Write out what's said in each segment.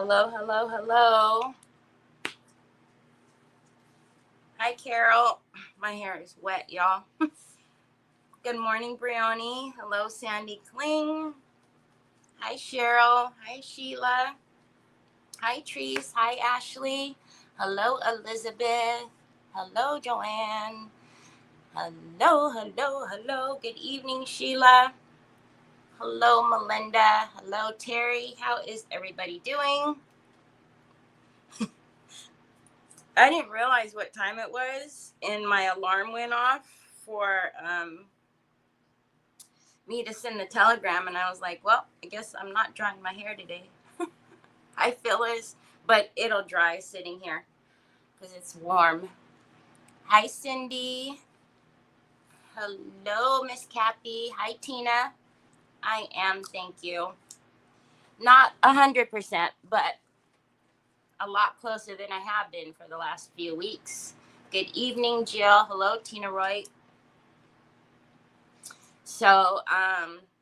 Hello, hello, hello. Hi, Carol. My hair is wet, y'all. Good morning, Brioni. Hello, Sandy Kling. Hi, Cheryl. Hi, Sheila. Hi, Trees. Hi, Ashley. Hello, Elizabeth. Hello, Joanne. Hello, hello, hello. Good evening, Sheila. Hello, Melinda. Hello, Terry. How is everybody doing? I didn't realize what time it was, and my alarm went off for me to send the telegram, and I was like, well, I guess I'm not drying my hair today. Hi, Phyllis, but it'll dry sitting here because it's warm. Hi, Cindy. Hello, Miss Kathy. Hi, Tina. I am, thank you. Not 100%, but a lot closer than I have been for the last few weeks. Good evening, Jill. Hello, Tina Roy. So,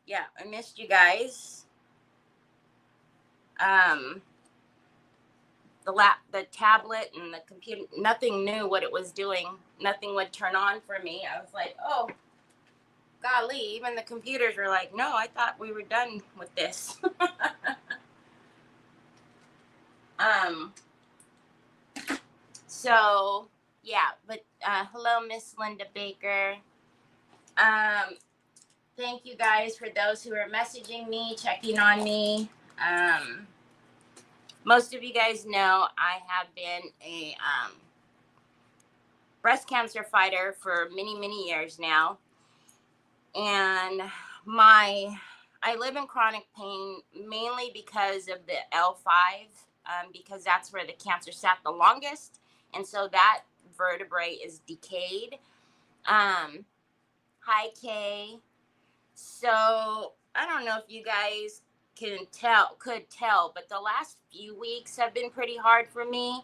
yeah, I missed you guys. The tablet and the computer, nothing knew what it was doing. Nothing would turn on for me. I was like, oh, golly, even the computers were like, no, I thought we were done with this. So, yeah, but hello, Miss Linda Baker. Thank you guys for those who are messaging me, checking on me. Most of you guys know I have been a breast cancer fighter for many, many years now. And I live in chronic pain mainly because of the L5, because that's where the cancer sat the longest. And so that vertebrae is decayed. Hi, Kay. So I don't know if you guys could tell, but the last few weeks have been pretty hard for me.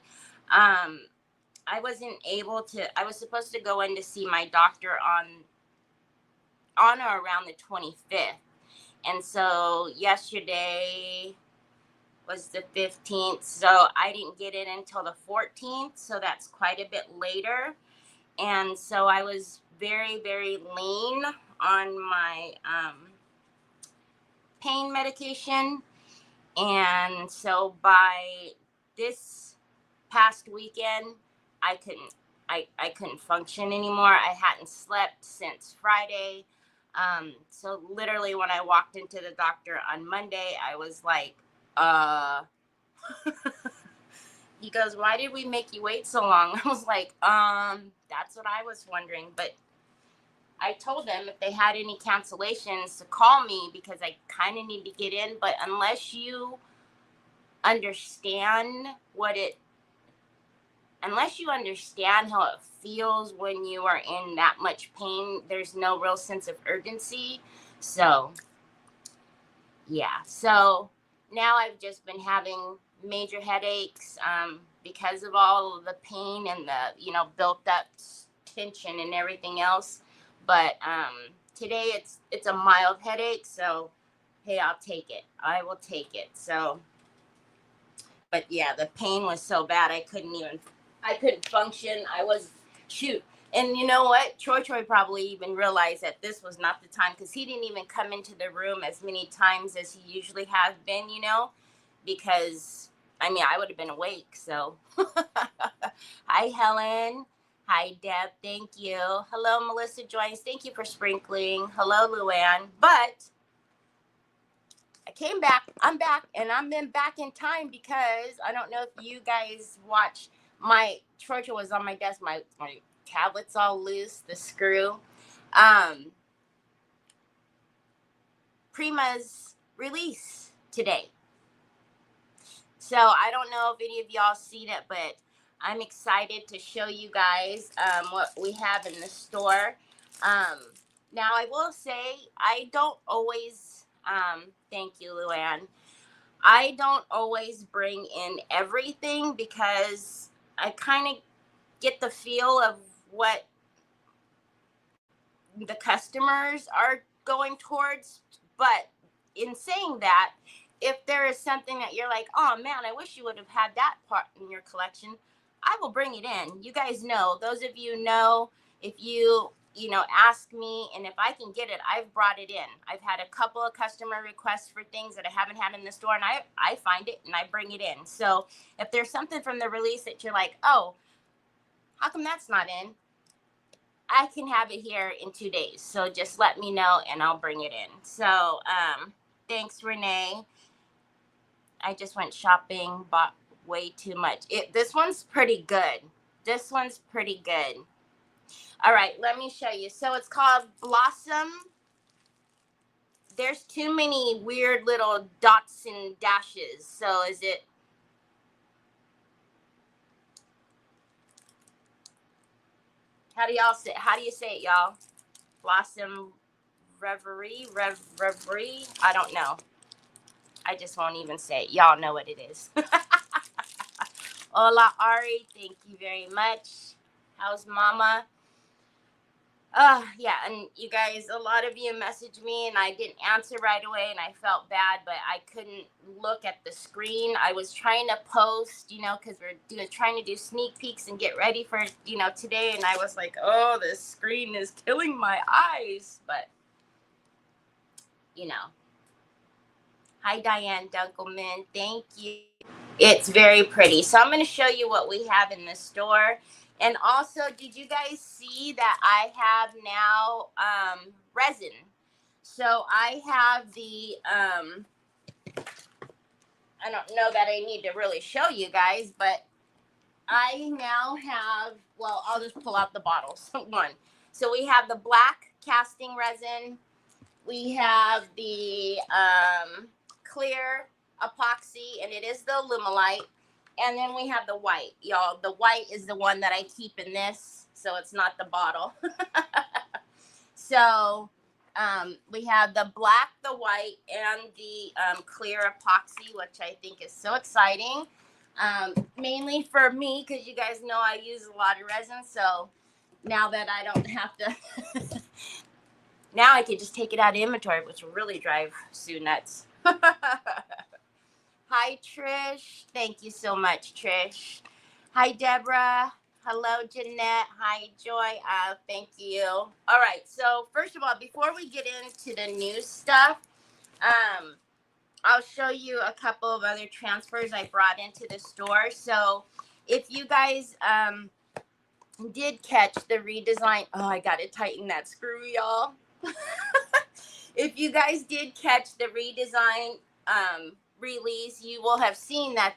I wasn't able to, I was supposed to go in to see my doctor on or around the 25th. And so yesterday was the 15th. So I didn't get in until the 14th. So that's quite a bit later. And so I was very, very lean on my pain medication. And so by this past weekend, I couldn't function anymore. I hadn't slept since Friday. So literally when I walked into the doctor on Monday, I was like, he goes, why did we make you wait so long? I was like, that's what I was wondering. But I told them if they had any cancellations to call me because I kind of need to get in. But unless you understand how it feels when you are in that much pain, there's no real sense of urgency. So, yeah. So now I've just been having major headaches because of all of the pain and the, built up tension and everything else. But today it's a mild headache. So, hey, I'll take it. I will take it. So, but yeah, the pain was so bad I couldn't function. And you know what? Troy probably even realized that this was not the time because he didn't even come into the room as many times as he usually has been, because I would have been awake. So hi, Helen. Hi, Deb. Thank you. Hello, Melissa Joyce. Thank you for sprinkling. Hello, Luann. But I came back. I'm back, and I'm been back in time because I don't know if you guys watch my Troy was on my desk. My tablet's all loose. The screw. Prima's release today. So I don't know if any of y'all seen it, but I'm excited to show you guys what we have in the store. Now I will say I don't always. Thank you, Luann. I don't always bring in everything because I kind of get the feel of what the customers are going towards. But in saying that, if there is something that you're like, oh man, I wish you would have had that part in your collection, I will bring it in. You guys know, those of you know, if you know, ask me, and if I can get it, I've brought it in. I've had a couple of customer requests for things that I haven't had in the store, and I find it and I bring it in. So if there's something from the release that you're like, oh, how come that's not in? I can have it here in 2 days. So just let me know and I'll bring it in. So thanks, Renee. I just went shopping, bought way too much. This one's pretty good. This one's pretty good. All right, let me show you. So it's called Blossom. There's too many weird little dots and dashes. So is it? How do you say it, y'all? Blossom Reverie? Reverie? I don't know. I just won't even say it. Y'all know what it is. Hola, Ari. Thank you very much. How's mama? Yeah, and you guys, a lot of you messaged me and I didn't answer right away and I felt bad, but I couldn't look at the screen. I was trying to post, you know, because we're trying to do sneak peeks and get ready for, you know, today. And I was like, oh, this screen is killing my eyes. But, you know. Hi, Diane Dunkelman. Thank you. It's very pretty. So I'm going to show you what we have in the store. And also, did you guys see that I have now resin? So I have the, I don't know that I need to really show you guys, but I now have, well, I'll just pull out the bottles. One. So we have the black casting resin. We have the clear epoxy, and it is the Lumelite. And then we have the white, y'all. The white is the one that I keep in this, so it's not the bottle. So we have the black, the white, and the clear epoxy, which I think is so exciting. Mainly for me, because you guys know I use a lot of resin. So now that I don't have to, now I can just take it out of inventory, which will really drive Sue nuts. Hi, Trish. Thank you so much, Trish. Hi, Deborah. Hello, Jeanette. Hi, Joy. Thank you. All right. So first of all, before we get into the new stuff, I'll show you a couple of other transfers I brought into the store. So if you guys did catch the redesign, oh, I got to tighten that screw, y'all. If you guys did catch the redesign release, you will have seen that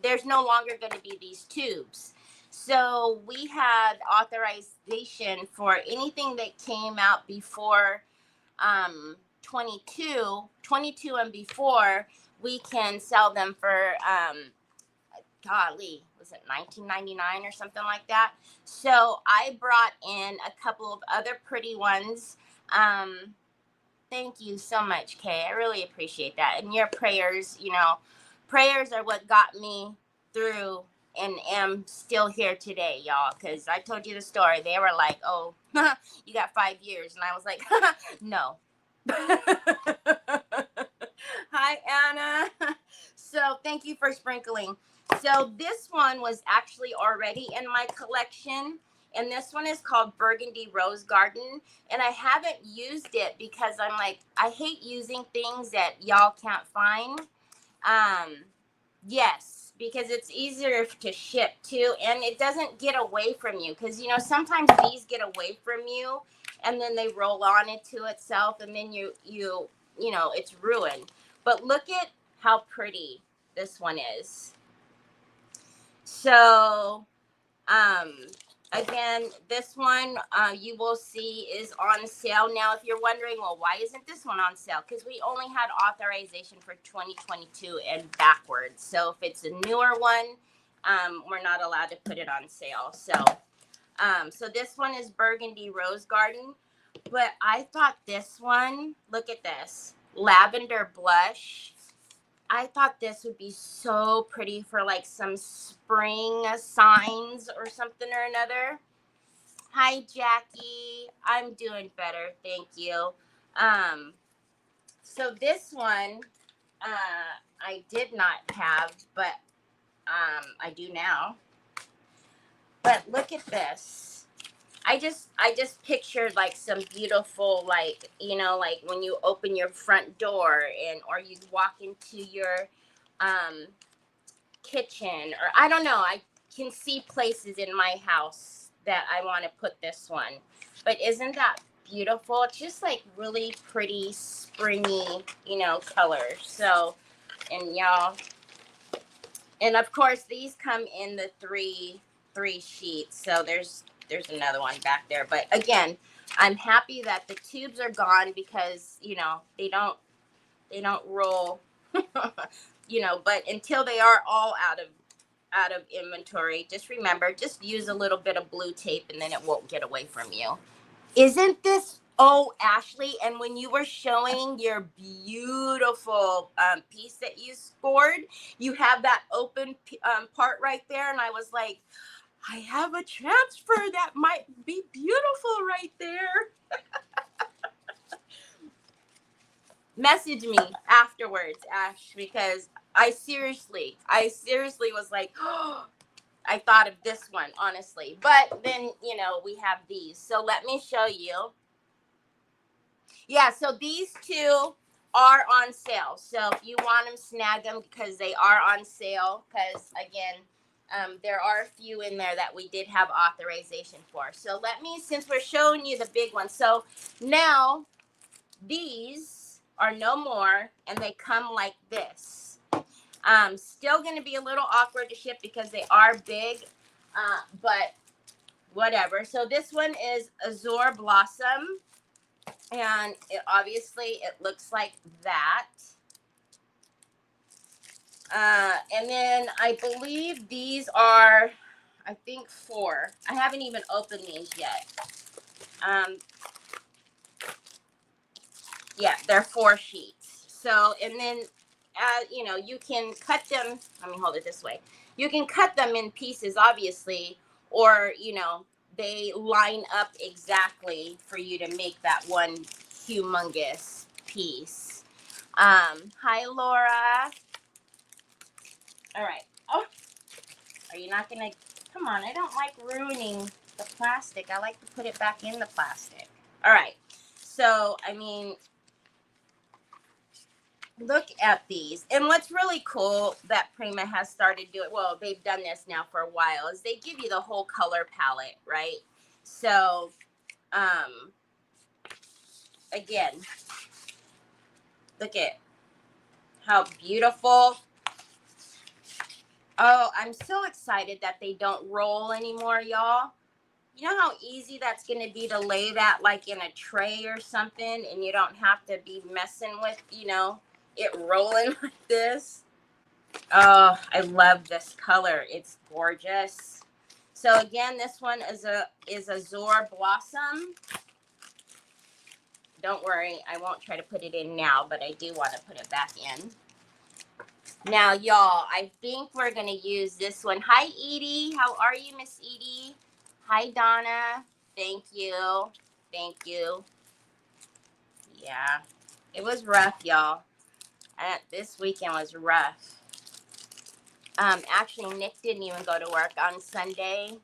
there's no longer going to be these tubes. So we had authorization for anything that came out before 22 and before, we can sell them for golly, was it $19.99 or something like that? So I brought in a couple of other pretty ones. Thank you so much, Kay. I really appreciate that. And your prayers, you know, prayers are what got me through and am still here today, y'all. Because I told you the story. They were like, oh, you got 5 years. And I was like, no. Hi, Anna. So thank you for sprinkling. So this one was actually already in my collection. And this one is called Burgundy Rose Garden. And I haven't used it because I'm like, I hate using things that y'all can't find. Yes, because it's easier to ship too. And it doesn't get away from you. Because, you know, sometimes these get away from you. And then they roll on into itself. And then you know, it's ruined. But look at how pretty this one is. So, again, this one you will see is on sale now. If you're wondering, well, why isn't this one on sale? Because we only had authorization for 2022 and backwards. So if it's a newer one, we're not allowed to put it on sale. So this one is Burgundy Rose Garden. But I thought this one, look at this, lavender blush. I thought this would be so pretty for like some spring signs or something or another. Hi, Jackie. I'm doing better. Thank you. So this one I did not have, but I do now. But look at this. I just pictured like some beautiful, like, you know, like when you open your front door and or you walk into your um kitchen, or I don't know, I can see places in my house that I want to put this one. But isn't that beautiful? It's just like really pretty springy, you know, colors. So, and y'all, and of course these come in the three sheets. So there's another one back there. But again, I'm happy that the tubes are gone because, you know, they don't roll, you know, but until they are all out of inventory, just remember, just use a little bit of blue tape and then it won't get away from you. Isn't this, oh, Ashley, and when you were showing your beautiful piece that you scored, you have that open part right there, and I was like, I have a transfer that might be beautiful right there. Message me afterwards, Ash, because I seriously was like, oh, I thought of this one, honestly. But then, you know, we have these. So let me show you. Yeah, so these two are on sale. So if you want them, snag them because they are on sale. Because, again, there are a few in there that we did have authorization for. So let me, since we're showing you the big one. So now these are no more, and they come like this. Still going to be a little awkward to ship because they are big, but whatever. So this one is Azure Blossom, and it looks like that. And then I believe these are, I think, 4. I haven't even opened these yet. Yeah, they're 4 sheets. So, and then, you know, you can cut them. Let me hold it this way. You can cut them in pieces, obviously, or, you know, they line up exactly for you to make that one humongous piece. Hi, Laura. All right. Oh, are you not going to? Come on. I don't like ruining the plastic. I like to put it back in the plastic. All right. So, I mean, look at these. And what's really cool that Prima has started doing, well, they've done this now for a while, is they give you the whole color palette, right? So, again, look at how beautiful. Oh, I'm so excited that they don't roll anymore, y'all. You know how easy that's going to be to lay that like in a tray or something, and you don't have to be messing with, you know, it rolling like this. Oh, I love this color. It's gorgeous. So again, this one is Azure Blossom. Don't worry, I won't try to put it in now, but I do want to put it back in. Now, y'all, I think we're going to use this one. Hi, Edie. How are you, Miss Edie? Hi, Donna. Thank you. Thank you. Yeah, it was rough, y'all. This weekend was rough. Actually, Nick didn't even go to work on Sunday.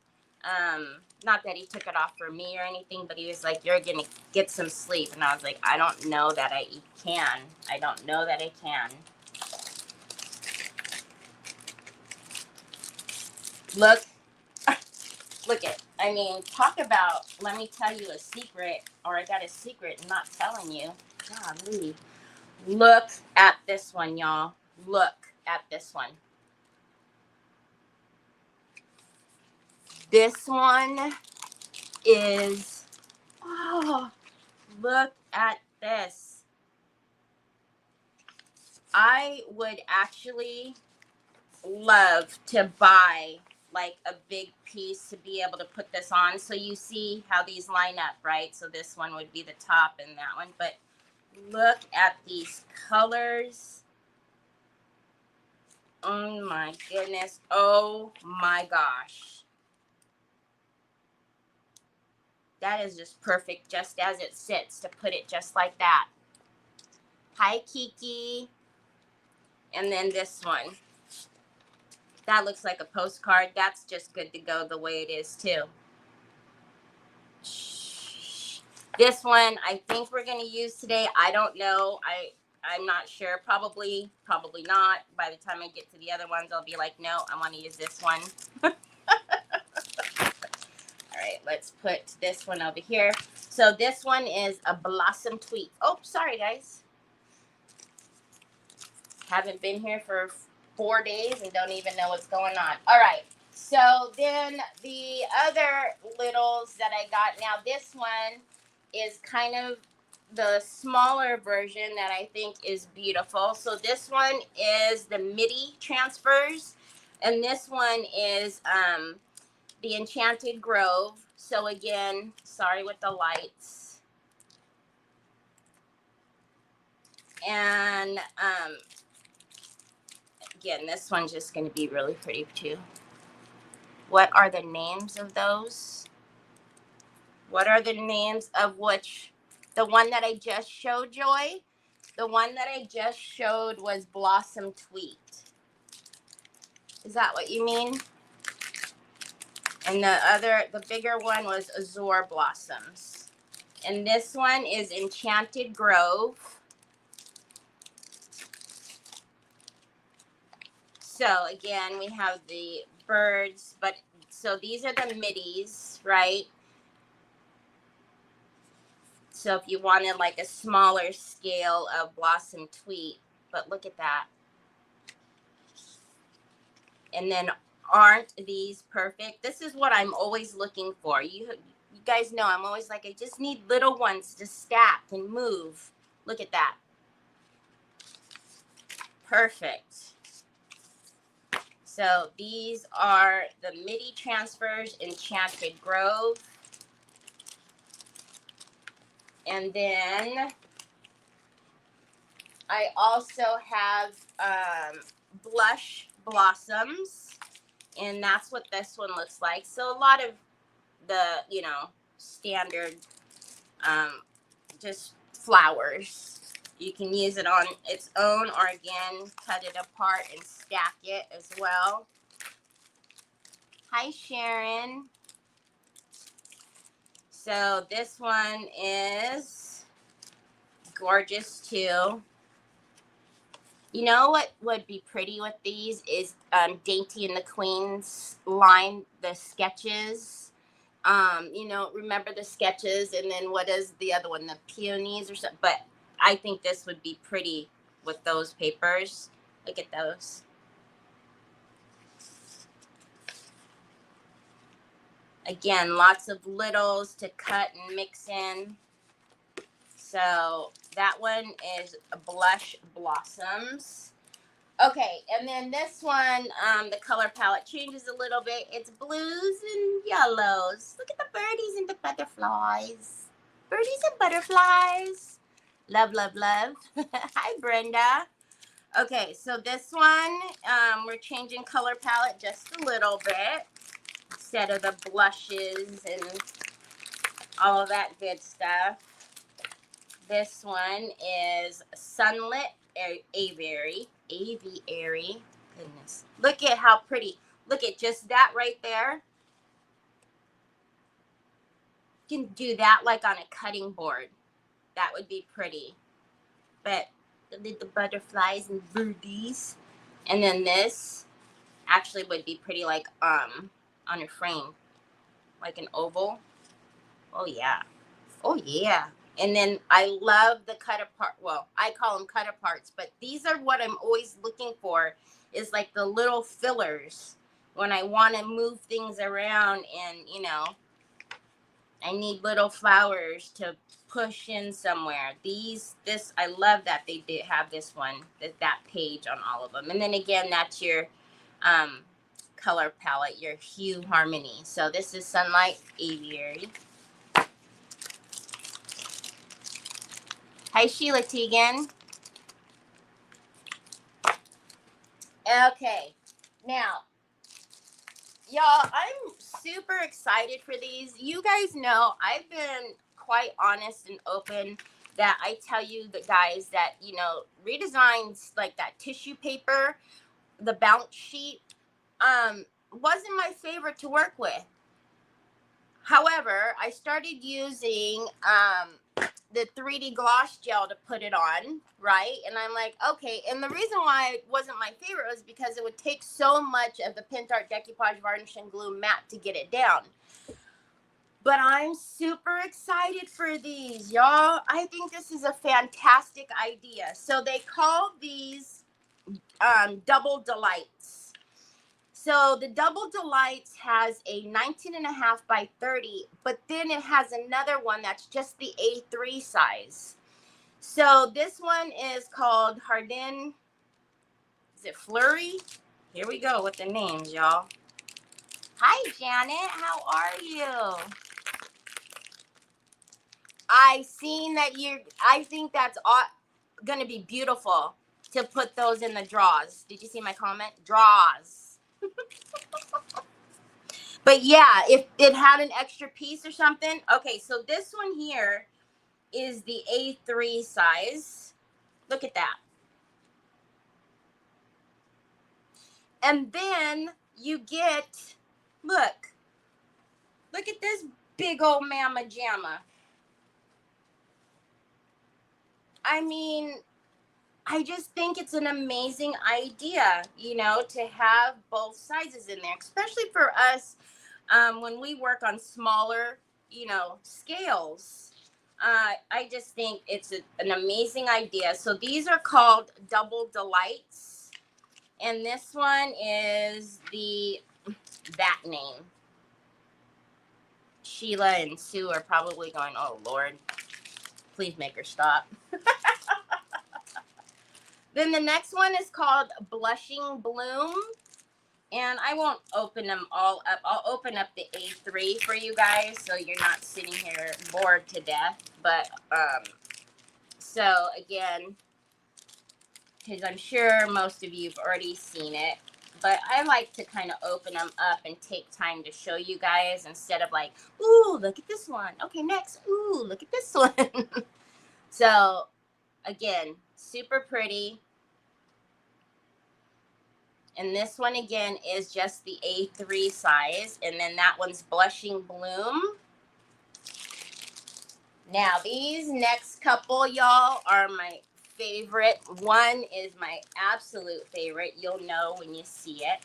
Not that he took it off for me or anything, but he was like, you're going to get some sleep. And I was like, I don't know that I can. I don't know that I can. Look. Look it. I mean, talk about, let me tell you a secret, or I got a secret and not telling you. Golly. Look at this one, y'all. Look at this one. This one is, oh, look at this. I would actually love to buy like a big piece to be able to put this on. So you see how these line up, right? So this one would be the top and that one. But look at these colors. Oh my goodness. Oh my gosh. That is just perfect just as it sits to put it just like that. Hi, Kiki. And then this one. That looks like a postcard. That's just good to go the way it is too. This one I think we're going to use today. I don't know. I'm not sure. Probably not. By the time I get to the other ones, I'll be like, no, I want to use this one. All right, let's put this one over here. So this one is a blossom tweet. Oh, sorry, guys. Haven't been here for 4 days and don't even know what's going on. All right. So then the other littles that I got, now this one is kind of the smaller version that I think is beautiful. So this one is the MIDI transfers, and this one is the Enchanted Grove. So again, sorry with the lights. And again, this one's just going to be really pretty too. What are the names of those? What are the names of which? The one that I just showed, Joy? The one that I just showed was Blossom Tweet. Is that what you mean? And the bigger one was Azure Blossoms. And this one is Enchanted Grove. So again, we have the birds, but so these are the middies, right? So if you wanted like a smaller scale of Blossom Tweet, but look at that. And then aren't these perfect? This is what I'm always looking for. You guys know I'm always like, I just need little ones to stack and move. Look at that. Perfect. So these are the MIDI transfers, Enchanted Grove. And then I also have Blush Blossoms, and that's what this one looks like. So a lot of the, you know, standard just flowers. You can use it on its own, or again, cut it apart and stack it as well. Hi, Sharon. So this one is gorgeous too. You know what would be pretty with these is Dainty and the Queen's line, the sketches. You know, remember the sketches, and then what is the other one, the peonies or something? But I think this would be pretty with those papers. Look at those. Again, lots of littles to cut and mix in. So that one is Blush Blossoms. Okay, and then this one, the color palette changes a little bit. It's blues and yellows. Look at the birdies and the butterflies. Birdies and butterflies. Love, love, love. Hi, Brenda. Okay, so this one, we're changing color palette just a little bit. Instead of the blushes and all of that good stuff. This one is Sunlit Aviary. Aviary. Goodness. Look at how pretty. Look at just that right there. You can do that like on a cutting board. That would be pretty. But the little butterflies and birdies. And then this actually would be pretty like on a frame. Like an oval. Oh yeah. Oh yeah. And then I love the cut apart. Well, I call them cut aparts, but these are what I'm always looking for, is like the little fillers when I want to move things around, and you know, I need little flowers to push in somewhere. I love that they did have this one, that page on all of them. And then again, that's your color palette, your hue harmony. So this is Sunlight Aviary. Hi, Sheila Teagan. Okay, now, y'all, I'm super excited for these. You guys know I've been quite honest and open that I tell you, the guys, that, you know, Redesigns, like that tissue paper, the bounce sheet, wasn't my favorite to work with. However, I started using the 3D gloss gel to put it on, right? And I'm like, okay. And the reason why it wasn't my favorite was because it would take so much of the Pintart Decoupage Varnish and Glue matte to get it down. But I'm super excited for these, y'all. I think this is a fantastic idea. So they call these Double Delights. So the Double Delights has a 19.5 by 30, but then it has another one that's just the A3 size. So this one is called Hardin. Is it Flurry? Here we go with the names, y'all. Hi, Janet. How are you? I seen that I think that's going to be beautiful to put those in the drawers. Did you see my comment? Drawers. But yeah, if it had an extra piece or something. Okay, so this one here is the A3 size. Look at that. And then you get, look at this big old mama jamma. I mean, I just think it's an amazing idea, you know, to have both sizes in there, especially for us when we work on smaller, you know, scales. I just think it's an amazing idea. So these are called Double Delights. And this one is that name. Sheila and Sue are probably going, oh, Lord, please make her stop. Then the next one is called Blushing Bloom. And I won't open them all up. I'll open up the A3 for you guys so you're not sitting here bored to death. But, so again, because I'm sure most of you have already seen it. But I like to kind of open them up and take time to show you guys instead of like, ooh, look at this one. Okay, next. Ooh, look at this one. So, again, super pretty. And this one, again, is just the A3 size. And then that one's Blushing Bloom. Now, these next couple, y'all, are my favorite. One is my absolute favorite. You'll know when you see it.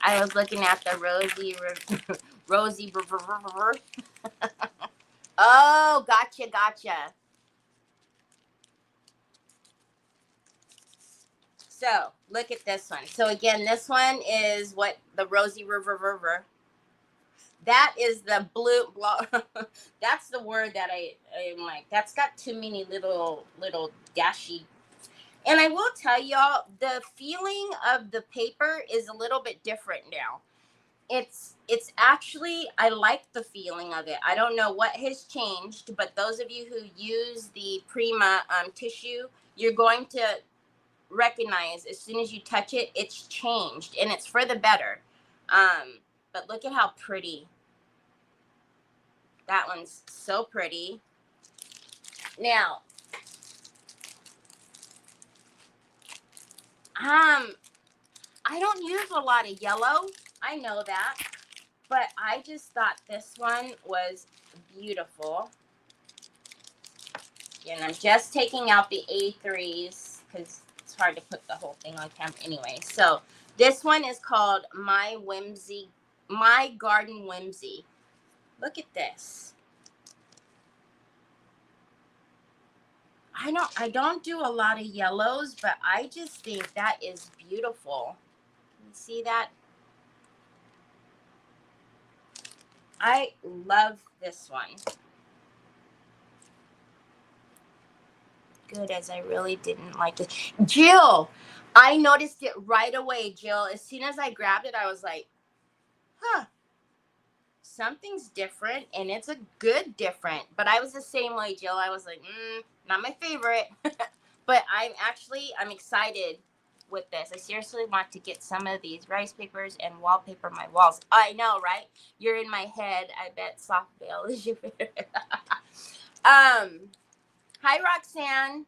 I was looking at the Rosy. Oh, gotcha. So, look at this one. So, again, this one is what the Rosy River. That is the blue. That's the word that I'm like, that's got too many little dashy. And I will tell y'all, the feeling of the paper is a little bit different now. It's actually, I like the feeling of it. I don't know what has changed, but those of you who use the Prima tissue, you're going to recognize as soon as you touch it, it's changed, and it's for the better. But look at how pretty. That one's so pretty. Now, I don't use a lot of yellow. I know that. But I just thought this one was beautiful. And I'm just taking out the A3s because it's hard to put the whole thing on camera anyway. So this one is called My Garden Whimsy. Look at this. I don't do a lot of yellows, but I just think that is beautiful. You see that? I love this one. Good, as I really didn't like it. Jill, I noticed it right away, Jill. As soon as I grabbed it, I was like, huh, something's different, and it's a good different. But I was the same way, Jill. I was like, not my favorite. But I'm excited with this. I seriously want to get some of these rice papers and wallpaper my walls. I know, right? You're in my head. I bet soft veil is your favorite. Hi, Roxanne.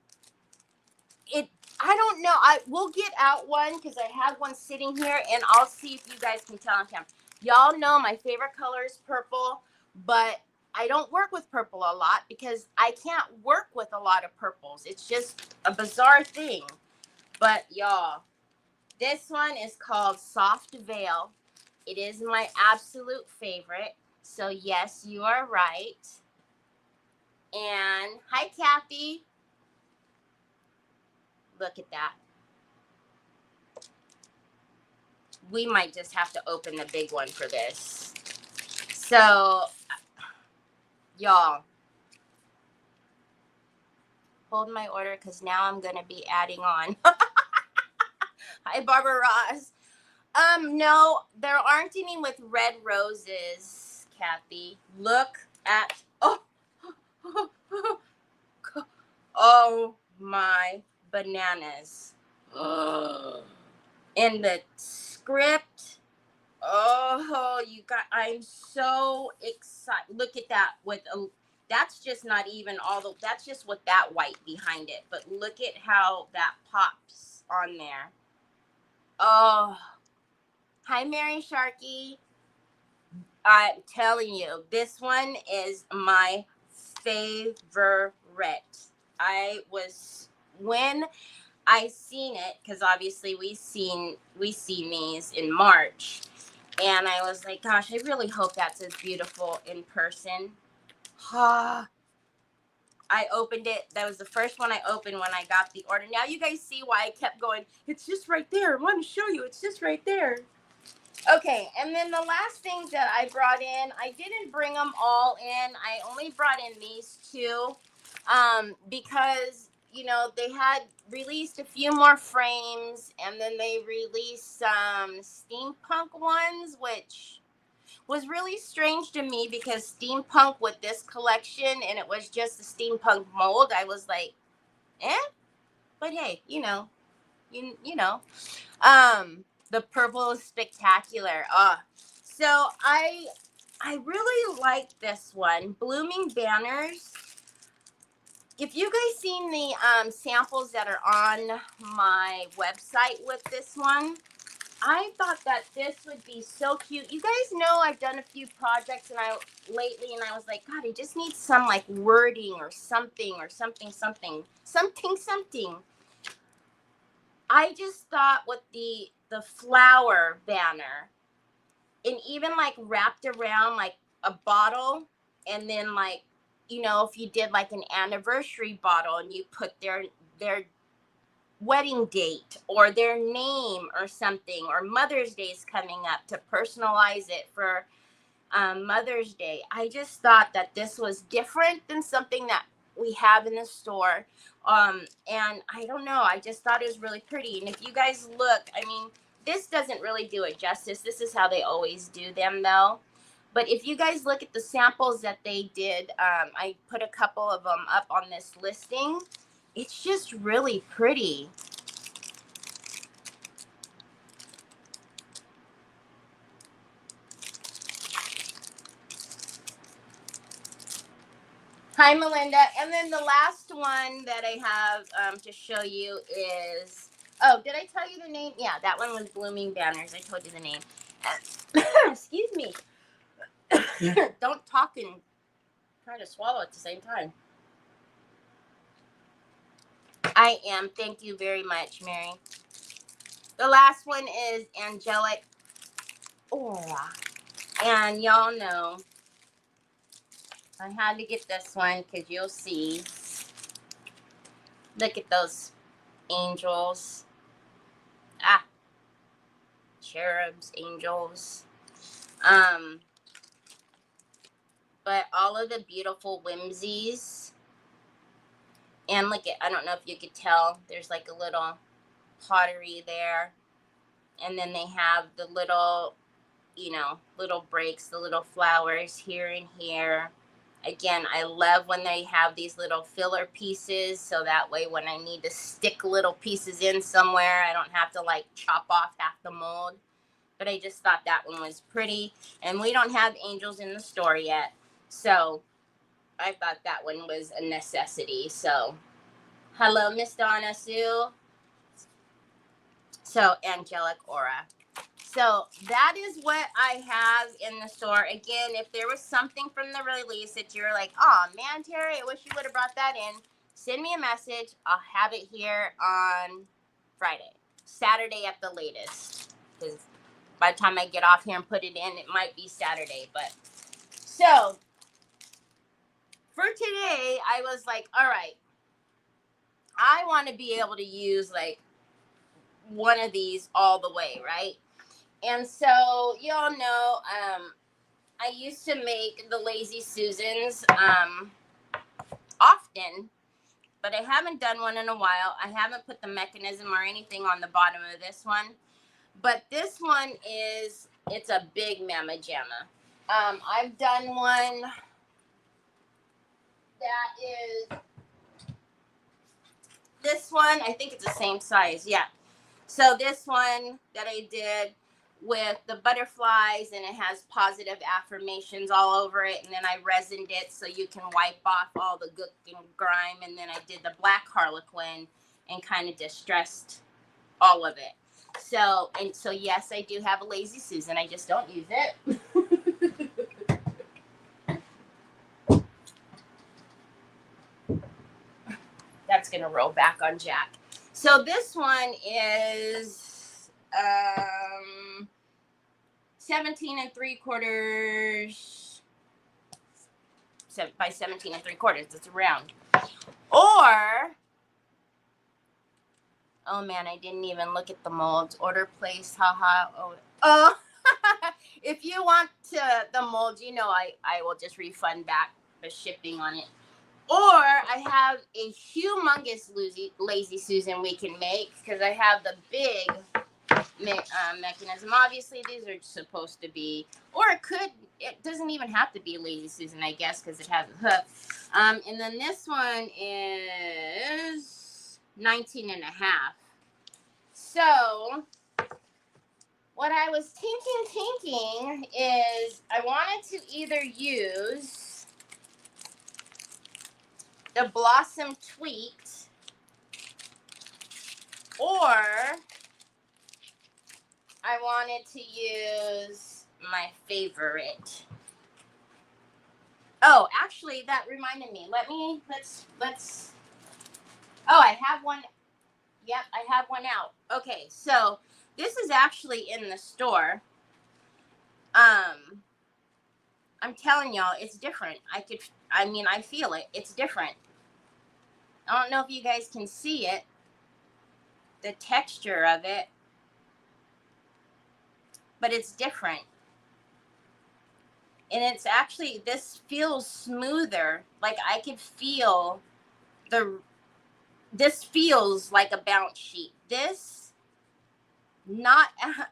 I don't know. We'll get out one because I have one sitting here, and I'll see if you guys can tell on camera. Y'all know my favorite color is purple, but I don't work with purple a lot because I can't work with a lot of purples. It's just a bizarre thing. But y'all, this one is called Soft Veil. It is my absolute favorite. So yes, you are right. And hi, Kathy. Look at that. We might just have to open the big one for this. So, y'all, hold my order because now I'm going to be adding on. Hi, Barbara Ross. No, there aren't any with red roses, Kathy. Look at, oh my bananas. In the script, oh, you got, I'm so excited. Look at that with a, that's just not even all the, that's just with that white behind it. But look at how that pops on there. Oh, hi, Mary Sharkey. I'm telling you, this one is my favorite. When I seen it, because obviously we seen these in March, and I was like, gosh, I really hope that's as beautiful in person. I opened it. That was the first one I opened when I got the order. Now you guys see why I kept going, it's just right there. I want to show you. It's just right there. Okay, and then the last things that I brought in, I didn't bring them all in. I only brought in these two because, you know, they had released a few more frames, and then they released some steampunk ones, which was really strange to me because steampunk with this collection, and it was just a steampunk mold. I was like, but hey, you know. The purple is spectacular. So I really like this one, Blooming Banners. If you guys seen the samples that are on my website with this one, I thought that this would be so cute. You guys know I've done a few projects lately, and I was like, God, I just need some like wording or something. I just thought with the flower banner, and even like wrapped around like a bottle, and then like, you know, if you did like an anniversary bottle and you put their wedding date or their name or something, or Mother's Day is coming up, to personalize it for Mother's Day. I just thought that this was different than something that we have in the store. And I don't know, I just thought it was really pretty. And if you guys look, I mean, this doesn't really do it justice. This is how they always do them though. But if you guys look at the samples that they did, I put a couple of them up on this listing. It's just really pretty. Hi, Melinda. And then the last one that I have to show you is, oh, did I tell you the name? Yeah, that one was Blooming Banners. I told you the name. Excuse me. Don't talk and try to swallow at the same time. I am. Thank you very much, Mary. The last one is Angelic Aura. And y'all know I had to get this one because you'll see. Look at those angels. Cherubs, angels. But all of the beautiful whimsies. And look at, I don't know if you could tell, there's like a little pottery there. And then they have the little, you know, little breaks, the little flowers here and here. Again, I love when they have these little filler pieces, so that way when I need to stick little pieces in somewhere, I don't have to like chop off half the mold. But I just thought that one was pretty. And we don't have angels in the store yet, so I thought that one was a necessity. So, hello, Miss Donna Sue. So, angelic aura. So that is what I have in the store. Again, if there was something from the release that you're like, oh man, Terry, I wish you would have brought that in, send me a message. I'll have it here on Friday, Saturday at the latest. Because by the time I get off here and put it in, it might be Saturday. But so for today, I was like, all right, I want to be able to use like one of these all the way, right? And so y'all know, I used to make the Lazy Susans often, but I haven't done one in a while. I haven't put the mechanism or anything on the bottom of this one, but this one it's a big mamma jamma. I've done one that is this one. I think it's the same size. Yeah. So this one that I did with the butterflies, and it has positive affirmations all over it, and then I resined it so you can wipe off all the gook and grime, and then I did the black harlequin and kind of distressed all of it. So yes, I do have a Lazy Susan. I just don't use it. That's gonna roll back on Jack. So this one is 17 3/4 by 17 3/4. It's round. Or, oh man, I didn't even look at the molds. Order place, haha. Oh. If you want the molds, you know I will just refund back the shipping on it. Or I have a humongous Lazy Susan we can make, because I have the big mechanism. Obviously, these are supposed to be, or it doesn't even have to be Lazy Susan, I guess, because it has a hook. And then this one is 19 and a half. So what I was thinking is I wanted to either use the Blossom Tweaked, or I wanted to use my favorite. Oh, actually, that reminded me. Let's. Oh, I have one. Yep, I have one out. Okay, so this is actually in the store. I'm telling y'all, it's different. I feel it. It's different. I don't know if you guys can see it. The texture of it. But it's different. And it's actually, this feels smoother. Like I could feel this feels like a bounce sheet. This,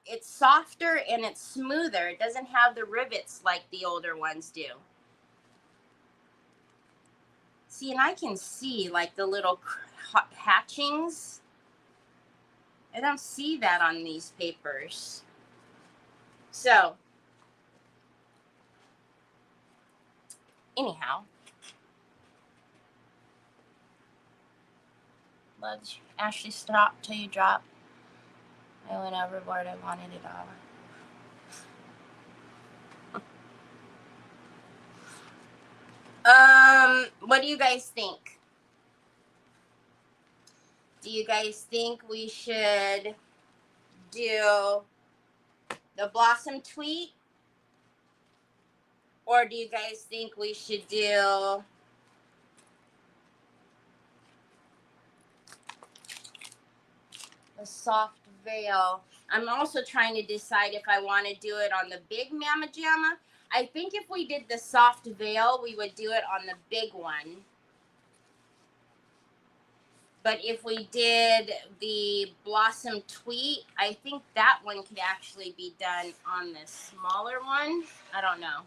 it's softer and it's smoother. It doesn't have the rivets like the older ones do. See, and I can see like the little hatchings. I don't see that on these papers. So, anyhow, let's Ashley, stop till you drop. I went overboard. I wanted it all. What do you guys think? Do you guys think we should do the Blossom Tweet? Or do you guys think we should do the Soft Veil? I'm also trying to decide if I want to do it on the big Mamma Jamma. I think if we did the Soft Veil, we would do it on the big one. But if we did the Blossom Tweet, I think that one could actually be done on the smaller one. I don't know.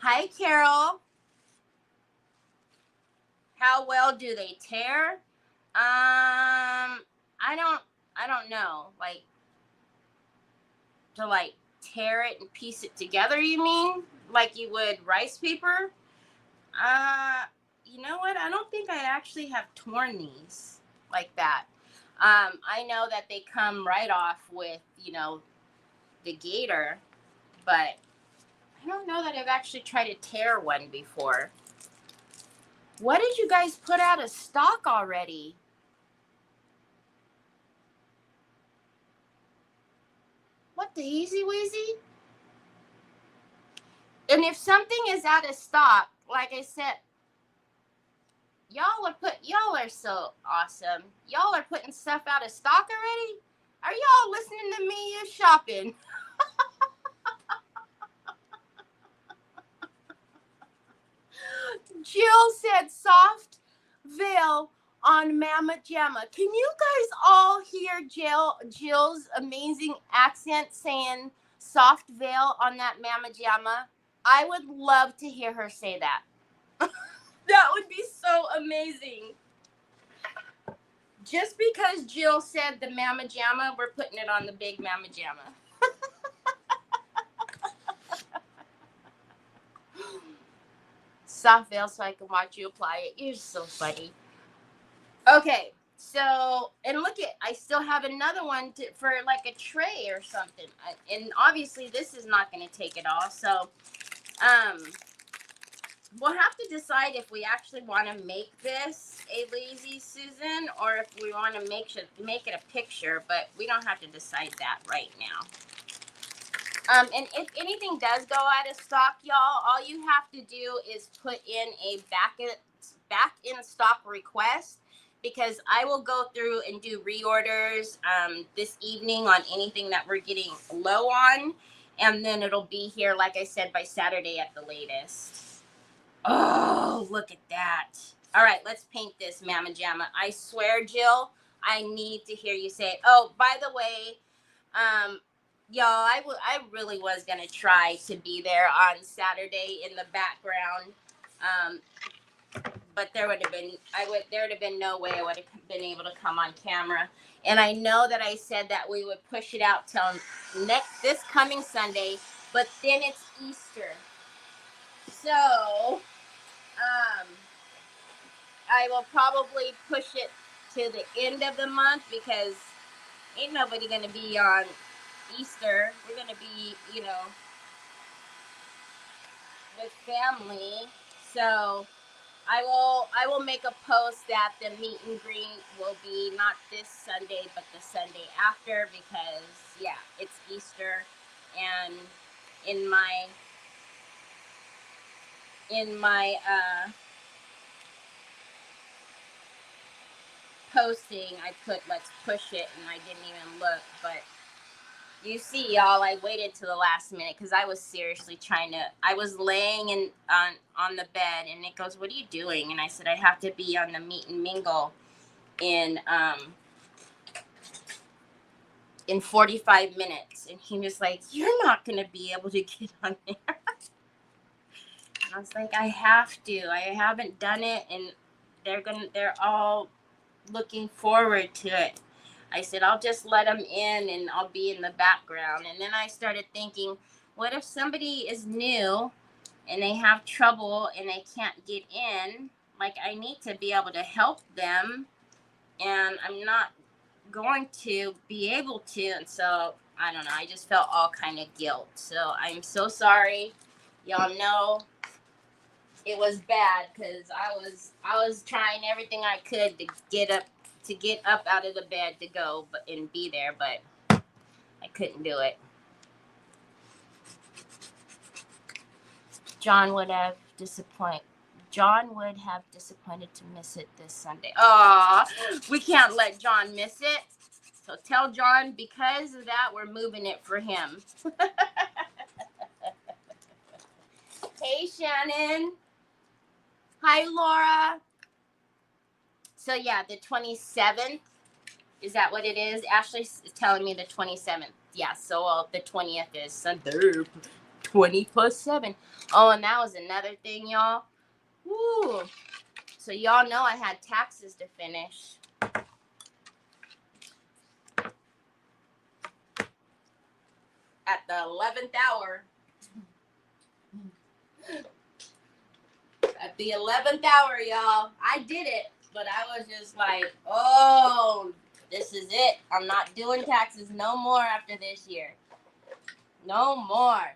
Hi, Carol. How well do they tear? I don't know. Like, to like tear it and piece it together, you mean? Like you would rice paper? Uh, you know what? I don't think I actually have torn these like that. I know that they come right off with, the gator, but I don't know that I've actually tried to tear one before. What did you guys put out of stock already? What the easy weezy? And if something is out of stock, like I said, y'all are so awesome. Y'all are putting stuff out of stock already? Are y'all listening to me? You're shopping. Jill said soft veil on Mama Jamma. Can you guys all hear Jill's amazing accent saying soft veil on that Mama Jamma? I would love to hear her say that. That would be so amazing. Just because Jill said the Mama Jamma, we're putting it on the big Mama Jamma. Soft veil so I can watch you apply it. You're so funny. Okay, so, and look at, I still have another one for like a tray or something. And obviously this is not going to take it all. So, we'll have to decide if we actually want to make this a lazy Susan or if we want to make it a picture, but we don't have to decide that right now. And if anything does go out of stock, y'all, all you have to do is put in a back in stock request, because I will go through and do reorders this evening on anything that we're getting low on, and then it'll be here, like I said, by Saturday at the latest. Oh, look at that. All right, let's paint this Mama Jamma. I swear, Jill, I need to hear you say it. Oh, by the way, y'all, I really was going to try to be there on Saturday in the background. But there would have been no way I would have been able to come on camera. And I know that I said that we would push it out till this coming Sunday, but then it's Easter. So, I will probably push it to the end of the month, because ain't nobody going to be on Easter. We're going to be, with family. So I will make a post that the meet and greet will be not this Sunday, but the Sunday after, because yeah, it's Easter. And in my posting, I put let's push it, and I didn't even look. But you see, y'all, I waited to the last minute because I was seriously I was laying on the bed, and it goes, "What are you doing?" And I said, "I have to be on the meet and mingle in 45 minutes." And he was like, "You're not going to be able to get on there." And I was like, "I have to. I haven't done it, and they're all looking forward to it." I said, "I'll just let them in and I'll be in the background." And then I started thinking, what if somebody is new and they have trouble and they can't get in? Like, I need to be able to help them, and I'm not going to be able to. And so, I don't know, I just felt all kind of guilt. So I'm so sorry. Y'all know it was bad, because I was trying everything I could to get up out of the bed to go and be there, but I couldn't do it. John would have disappointed to miss it this Sunday. Aw, we can't let John miss it. So tell John, because of that, we're moving it for him. Hey, Shannon. Hi, Laura. So yeah, the 27th. Is that what it is? Ashley's telling me the 27th. Yeah, so the 20th is Sunday. 20 plus 7. Oh, and that was another thing, y'all. Woo. So y'all know I had taxes to finish. At the 11th hour. At the 11th hour, y'all. I did it, but I was just like, oh, this is it. I'm not doing taxes no more after this year. No more.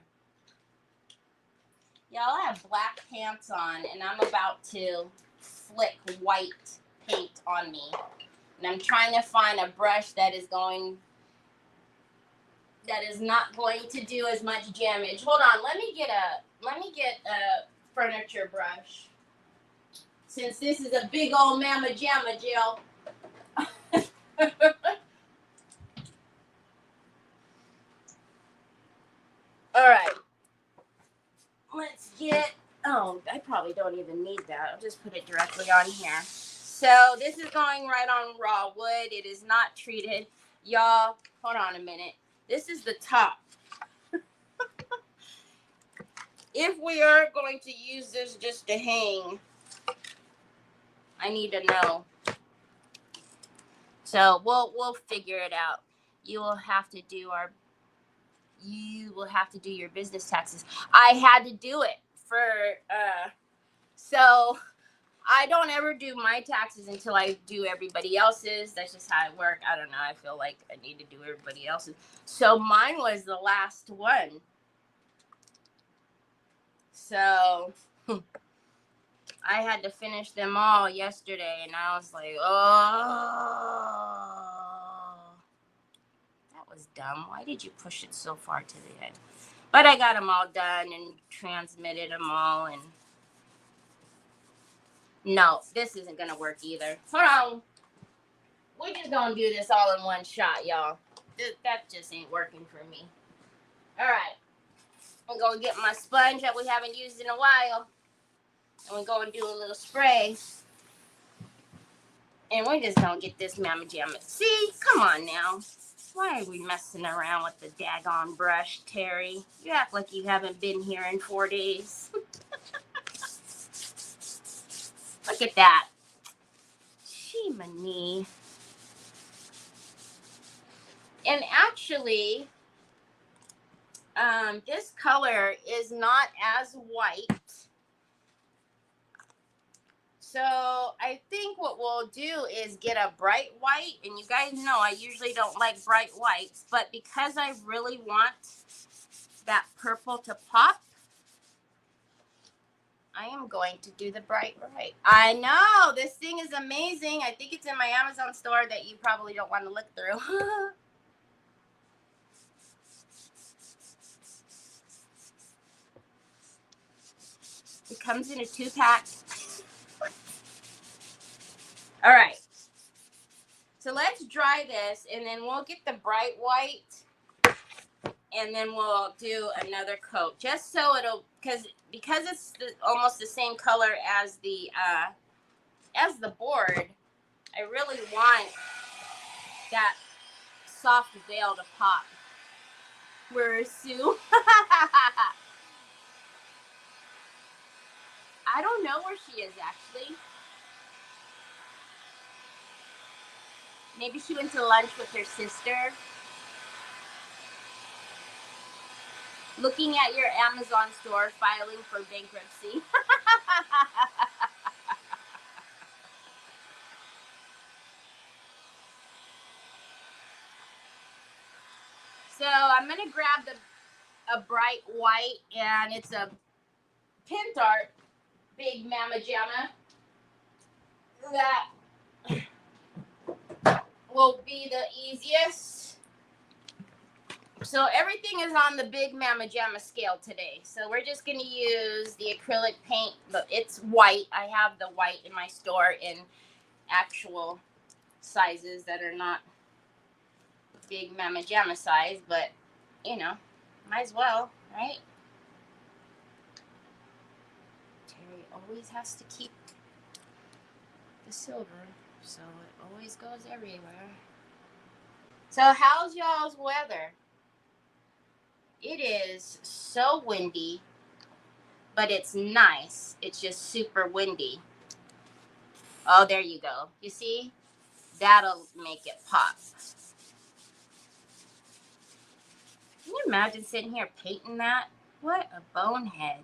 Y'all, I have black pants on, and I'm about to flick white paint on me. And I'm trying to find a brush that is not going to do as much damage. Hold on, let me get a furniture brush. Since this is a big old mamma jamma, Jill. All right. Let's get, oh, I probably don't even need that. I'll just put it directly on here. So this is going right on raw wood. It is not treated. Y'all, hold on a minute. This is the top. If we are going to use this just to hang, I need to know. So we'll figure it out. You will have to do your business taxes. I had to do it so I don't ever do my taxes until I do everybody else's. That's just how it works. I don't know. I feel like I need to do everybody else's. So mine was the last one. So I had to finish them all yesterday, and I was like, oh, that was dumb. Why did you push it so far to the end? But I got them all done and transmitted them all, and no, this isn't going to work either. Hold on. We're just going to do this all in one shot, y'all. That just ain't working for me. All right. I'm going to get my sponge that we haven't used in a while. And we're going to do a little spray. And we're just going to get this mamma jamma. See? Come on now. Why are we messing around with the daggone brush, Terry? You act like you haven't been here in 4 days. Look at that. Shimmy. And actually, this color is not as white. So I think what we'll do is get a bright white. And you guys know I usually don't like bright whites. But because I really want that purple to pop, I am going to do the bright white. I know. This thing is amazing. I think it's in my Amazon store that you probably don't want to look through. It comes in a 2-pack. All right. So let's dry this, and then we'll get the bright white, and then we'll do another coat, just so it'll, because it's almost the same color as the board. I really want that soft veil to pop. Where's Sue? I don't know where she is, actually. Maybe she went to lunch with her sister. Looking at your Amazon store, filing for bankruptcy. So I'm going to grab a bright white, and it's a Pintart Big Mamma Jamma. That will be the easiest. So everything is on the Big Mamma Jamma scale today. So we're just going to use the acrylic paint, but it's white. I have the white in my store in actual sizes that are not Big Mamma Jamma size, but you know, might as well, right? Terry always has to keep the silver, so it always goes everywhere. So how's y'all's weather? It is so windy, but it's nice. It's just super windy. Oh, there you go. You see? That'll make it pop. Can you imagine sitting here painting that? What a bonehead.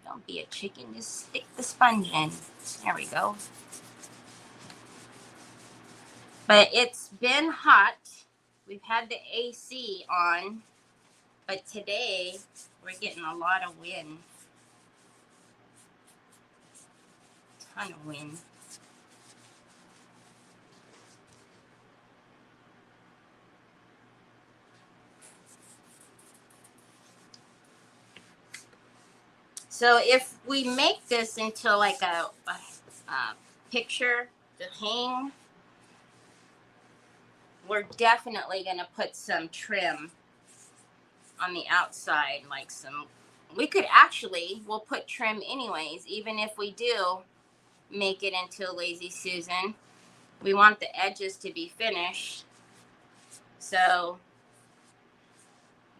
Don't be a chicken, just stick the sponge in. There we go. But it's been hot. We've had the AC on, but today we're getting a lot of wind. Ton of wind. So if we make this into like a picture to hang, we're definitely going to put some trim on the outside, like some, we'll put trim anyways, even if we do make it into a Lazy Susan. We want the edges to be finished, so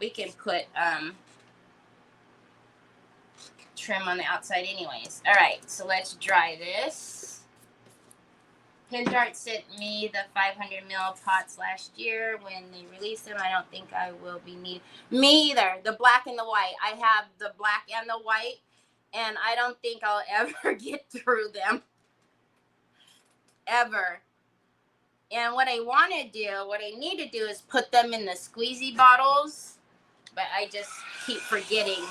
we can put trim on the outside anyways. All right, so let's dry this. Pindart sent me the 500 ml pots last year when they released them. I don't think I will be needing. Me either. The black and the white. I have the black and the white, and I don't think I'll ever get through them. Ever. And what I need to do is put them in the squeezy bottles, but I just keep forgetting.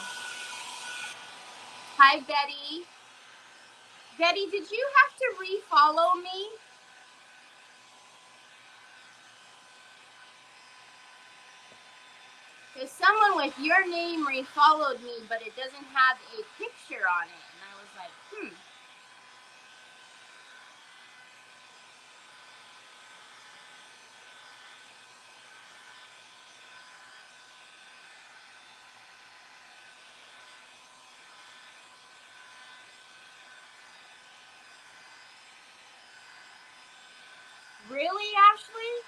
Hi, Betty. Betty, did you have to re-follow me? Because someone with your name re-followed me, but it doesn't have a picture on it. And I was like, Really, Ashley?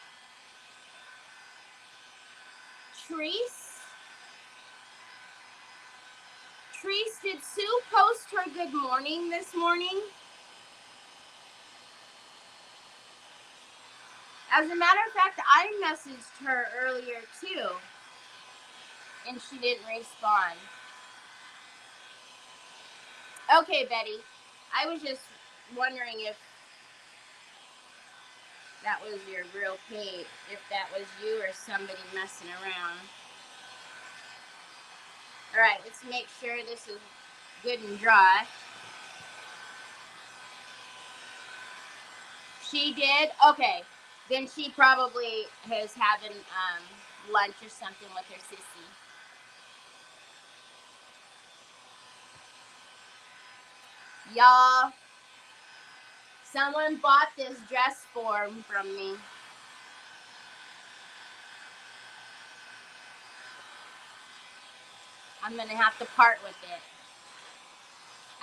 Treese, did Sue post her good morning this morning? As a matter of fact, I messaged her earlier too, and she didn't respond. Okay, Betty. I was just wondering if that was your real page, if that was you or somebody messing around. All right, let's make sure this is good and dry. She did? Okay. Then she probably is having lunch or something with her sissy. Y'all, someone bought this dress form from me. I'm going to have to part with it.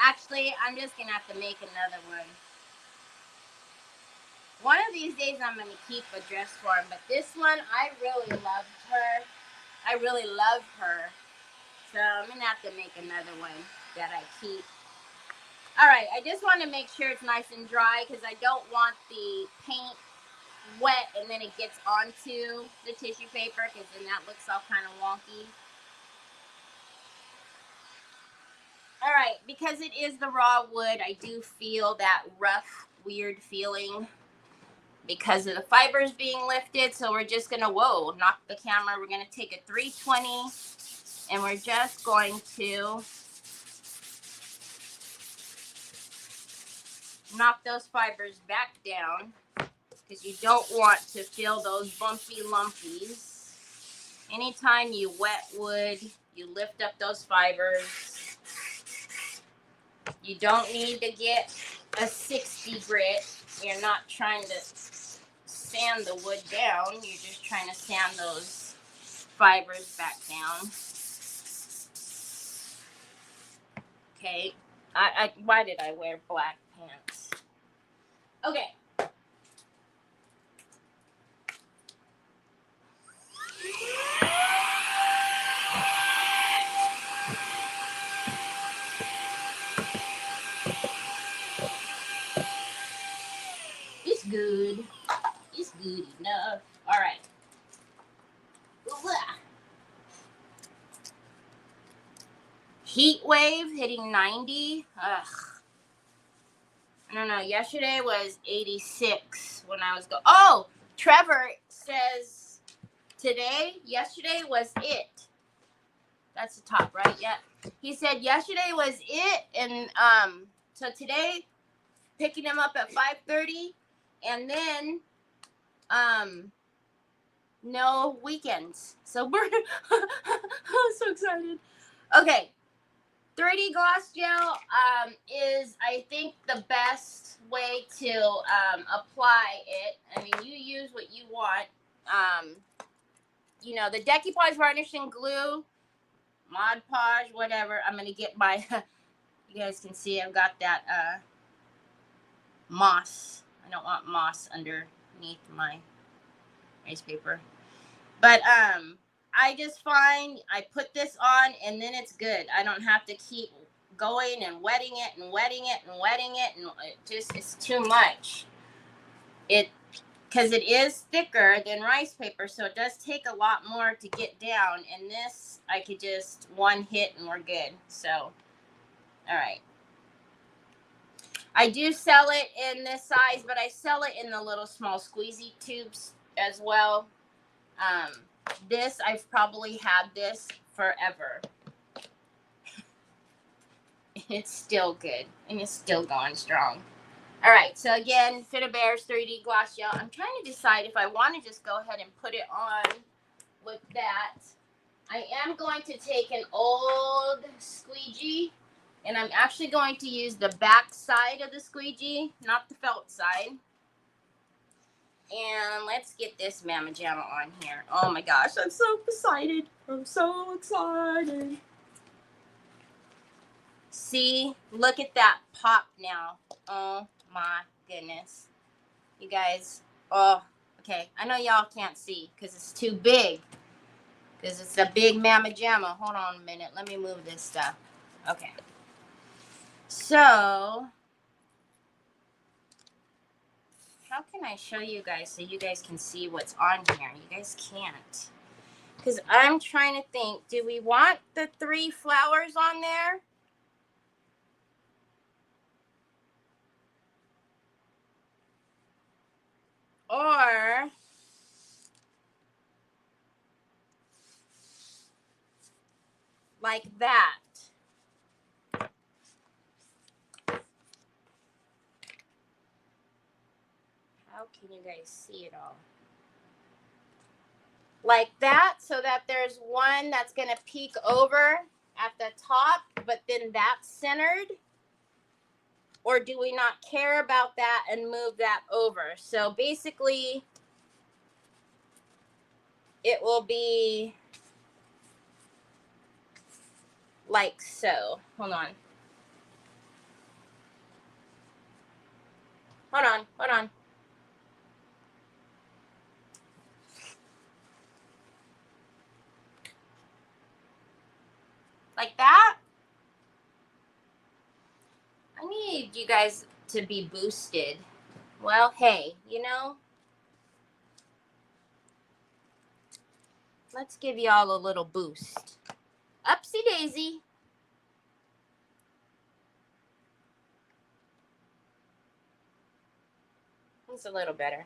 Actually, I'm just going to have to make another one. One of these days, I'm going to keep a dress form, but this one, I really loved her. I really love her. So I'm going to have to make another one that I keep. All right, I just want to make sure it's nice and dry because I don't want the paint wet and then it gets onto the tissue paper because then that looks all kind of wonky. All right, because it is the raw wood, I do feel that rough, weird feeling because of the fibers being lifted. So we're just going to, knock the camera. We're going to take a 320 and we're just going to knock those fibers back down because you don't want to feel those bumpy lumpies. Anytime you wet wood, you lift up those fibers. You don't need to get a 60 grit. You're not trying to sand the wood down. You're just trying to sand those fibers back down. Okay. Why did I wear black pants? Okay. It's good. It's good enough. All right. Heat wave hitting 90. Ugh. I don't know. Yesterday was 86 when I was Oh, Trevor says yesterday was it. That's the top, right? Yeah. He said yesterday was it, and so today picking him up at 5:30, and then no weekends. So we're I'm so excited. Okay. 3D gloss gel is, I think, the best way to apply it. I mean, you use what you want. You know, the decoupage varnishing glue, Mod Podge, whatever. I'm going to get my, you guys can see I've got that moss. I don't want moss underneath my rice paper. But I just find I put this on and then it's good. I don't have to keep going and wetting it and wetting it and wetting it, and it's too much. Because it is thicker than rice paper, so it does take a lot more to get down. And this, I could just one hit and we're good. So, all right. I do sell it in this size, but I sell it in the little small squeezy tubes as well. This, I've probably had this forever. It's still good, and it's still going strong. All right, so again, Fit-A-Bear's 3D gloss gel. I'm trying to decide if I want to just go ahead and put it on with that. I am going to take an old squeegee, and I'm actually going to use the back side of the squeegee, not the felt side. And let's get this Mama Jamma on here. Oh my gosh, I'm so excited. I'm so excited. See, look at that pop now. Oh my goodness. You guys, oh, okay. I know y'all can't see because it's too big. Because it's a big Mama Jamma. Hold on a minute. Let me move this stuff. Okay. So, how can I show you guys so you guys can see what's on here? You guys can't. Because I'm trying to think, do we want the 3 flowers on there? Or like that? How can you guys see it all? Like that, so that there's one that's going to peek over at the top, but then that's centered? Or do we not care about that and move that over? So basically, it will be like so. Hold on. Hold on. Hold on. Like that? I need you guys to be boosted. Well, hey, you know, let's give y'all a little boost. Upsy daisy. It's a little better.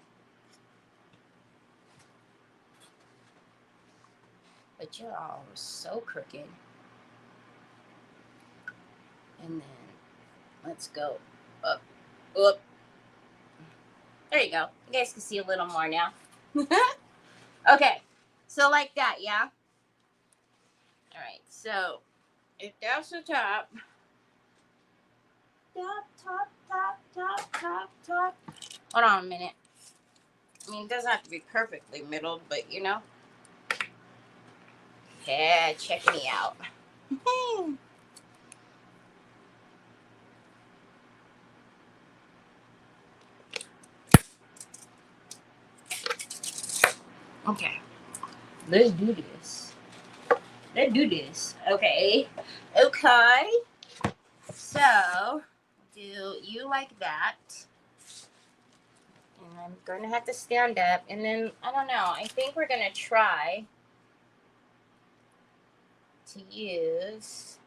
But you're all so crooked. And then let's go up, up. There you go. You guys can see a little more now. Okay, so like that, yeah? All right, so if that's the top, top. Hold on a minute. I mean, it doesn't have to be perfectly middled, but you know. Yeah, check me out. Okay. Let's do this. Let's do this. Okay. Okay. So, do you like that? And I'm going to have to stand up. And then, I don't know. I think we're going to try to use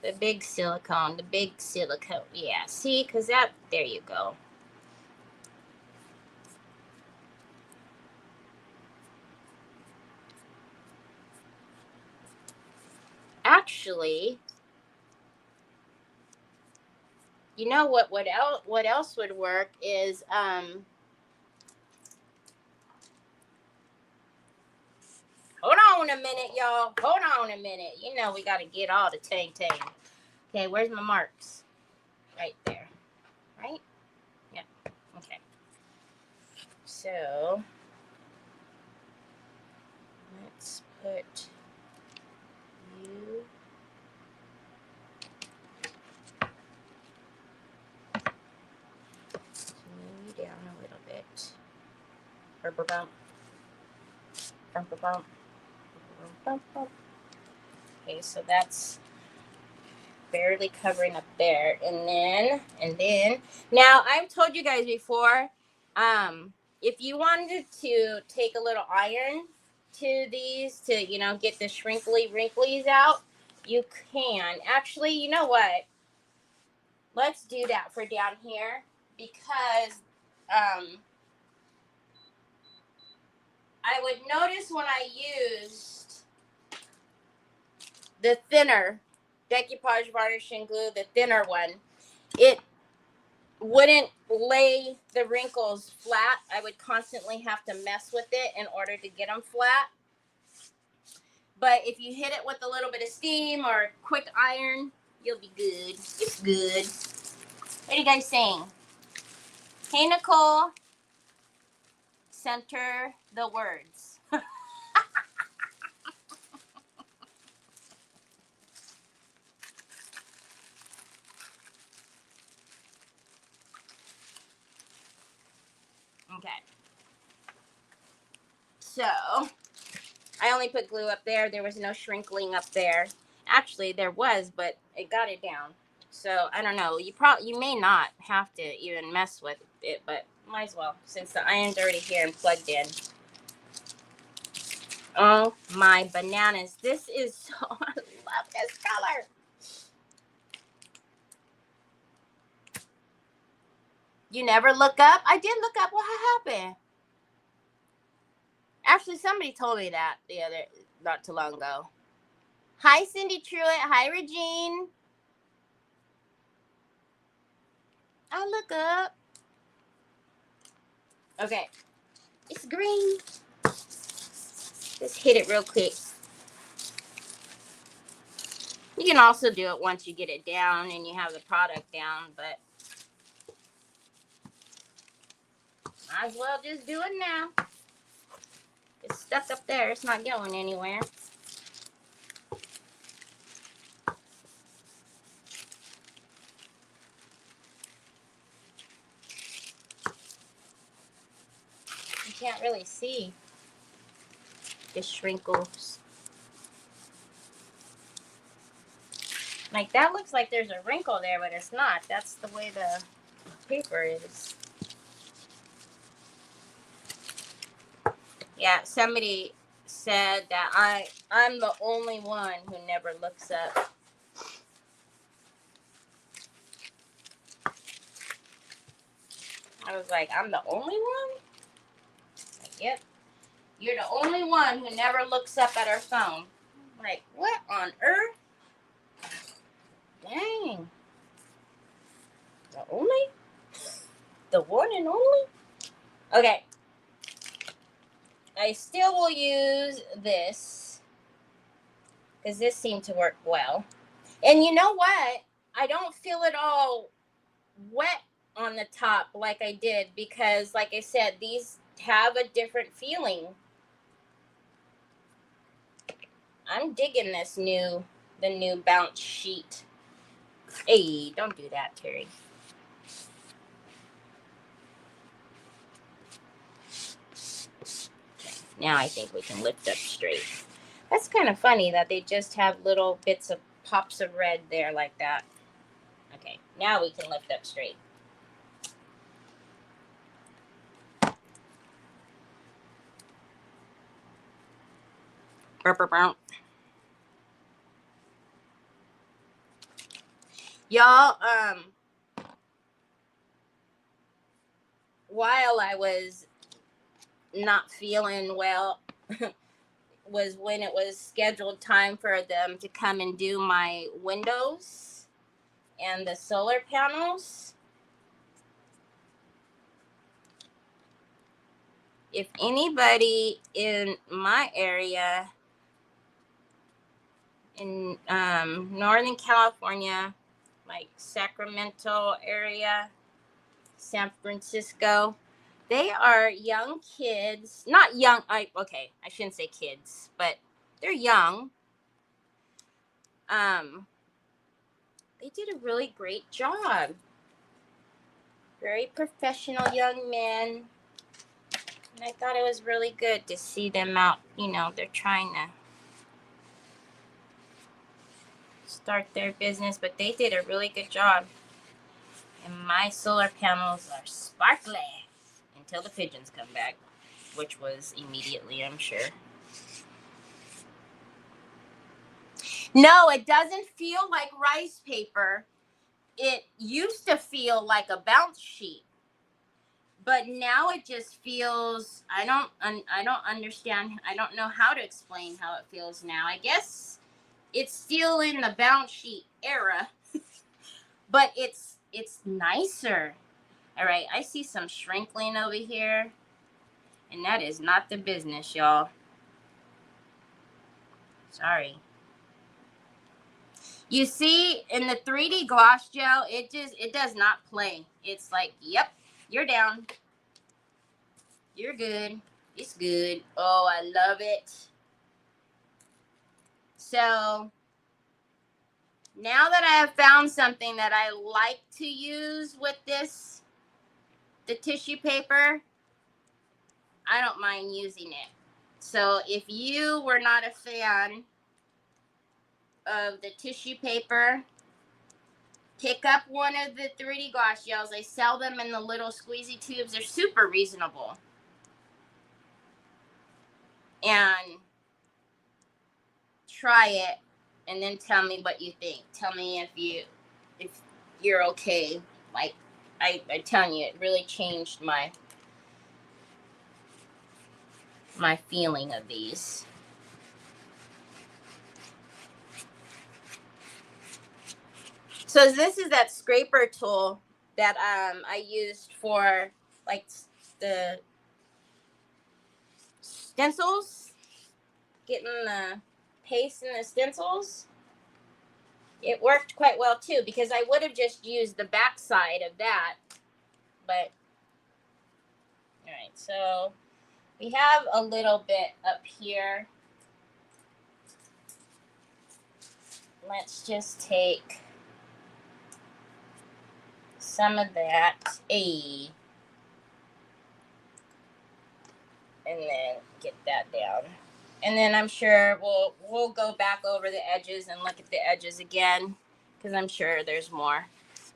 the big silicone. The big silicone. Yeah. See? Because that, there you go. Actually, you know what else would work is, hold on a minute, y'all. Hold on a minute. You know we got to get all the tang. Okay, where's my marks? Right there. Right? Yeah. Okay. So, let's put you down a little bit. Bump, bump, bump, bump, bump, bump. Okay, so that's barely covering up there, and then now I've told you guys before, if you wanted to take a little iron to these to get the wrinklies out, you can. Actually, you know what, let's do that for down here, because I would notice when I used the thinner decoupage varnishing glue, the thinner one, it wouldn't lay the wrinkles flat. I would constantly have to mess with it in order to get them flat. But if you hit it with a little bit of steam or quick iron, you'll be good. It's good. What are you guys saying? Hey, Nicole. Center the words. Okay. So, I only put glue up there. There was no shrinkling up there. Actually, there was, but it got it down. So, I don't know. You may not have to even mess with it, but might as well, since the iron's already here and plugged in. Oh my bananas. This is so, I love this color. You never look up? I did look up. What happened? Actually, somebody told me that not too long ago. Hi, Cindy Truitt. Hi, Regine. I look up. Okay. It's green. Just hit it real quick. You can also do it once you get it down and you have the product down, but might as well just do it now. It's stuck up there. It's not going anywhere. You can't really see the wrinkles. Like, that looks like there's a wrinkle there, but it's not. That's the way the paper is. Yeah, somebody said that I'm the only one who never looks up. I was like, I'm the only one? Like, yep. You're the only one who never looks up at her phone. Like, what on earth? Dang. The only? The one and only? Okay. I still will use this, because this seemed to work well. And you know what? I don't feel it all wet on the top like I did, because, like I said, these have a different feeling. I'm digging the new bounce sheet. Hey, don't do that, Terry. Now I think we can lift up straight. That's kind of funny that they just have little bits of pops of red there like that. Okay, now we can lift up straight. Burp, burp, burp. Y'all, while I was not feeling well, was when it was scheduled time for them to come and do my windows and the solar panels. If anybody in my area in Northern California, like Sacramento area, San Francisco, they are young kids, not young, I shouldn't say kids, but they're young. They did a really great job. Very professional young men. And I thought it was really good to see them out. You know, they're trying to start their business, but they did a really good job. And my solar panels are sparkly until the pigeons come back, which was immediately, I'm sure. No, it doesn't feel like rice paper. It used to feel like a bounce sheet, but now it just feels, I don't understand. I don't know how to explain how it feels now. I guess it's still in the bounce sheet era, but it's nicer. All right, I see some shrinkling over here, and that is not the business, y'all. Sorry. You see, in the 3D gloss gel, it does not play. It's like, yep, you're down. You're good. It's good. Oh, I love it. So, now that I have found something that I like to use with this, the tissue paper, I don't mind using it. So, if you were not a fan of the tissue paper, pick up one of the 3D gloss gels. They sell them in the little squeezy tubes. They're super reasonable. And try it, and then tell me what you think. Tell me if you're okay. Like I'm telling you, it really changed my feeling of these. So this is that scraper tool that I used for like the stencils, getting the paste in the stencils. It worked quite well too, because I would have just used the back side of that, but all right, so we have a little bit up here. Let's just take some of that, and then get that down. And then I'm sure we'll go back over the edges and look at the edges again, because I'm sure there's more.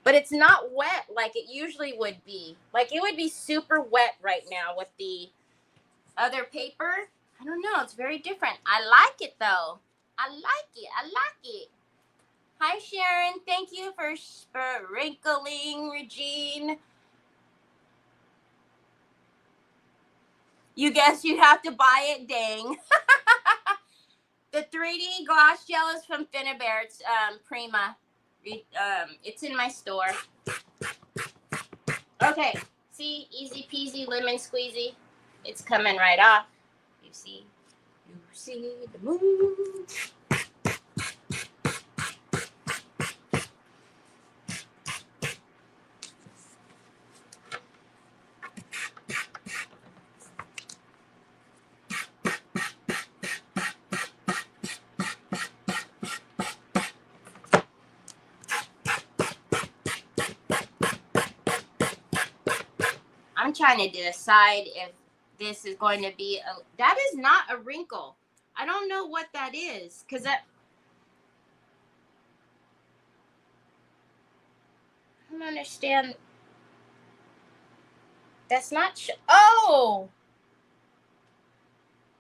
But it's not wet like it usually would be. Like it would be super wet right now with the other paper. I don't know. It's very different. I like it though. I like it. I like it. Hi, Sharon. Thank you for sprinkling, Regine. You guess you have to buy it, dang. The 3D gloss gel is from Finnabair. It's Prima. It's in my store. Okay, see, easy peasy, lemon squeezy. It's coming right off. You see the moon. I'm trying to decide if this is going to be that is not a wrinkle. I don't know what that is, because I don't understand. That's not oh,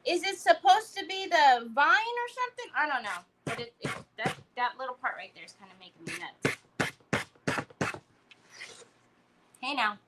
is it supposed to be the vine or something? I don't know, but that little part right there is kind of making me nuts. Hey now.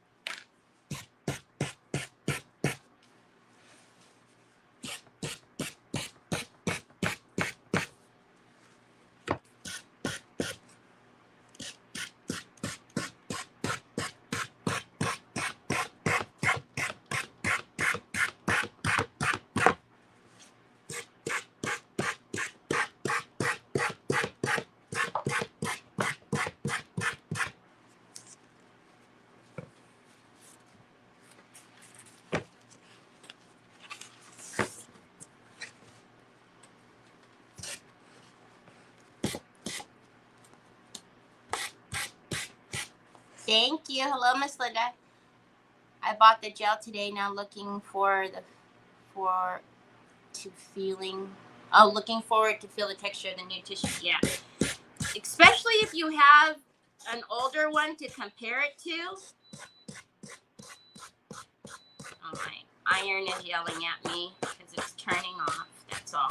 Thank you. Hello, Miss Linda. I bought the gel today. Now looking for looking forward to feel the texture of the new tissue. Yeah, especially if you have an older one to compare it to. Oh, my iron is yelling at me because it's turning off. That's all.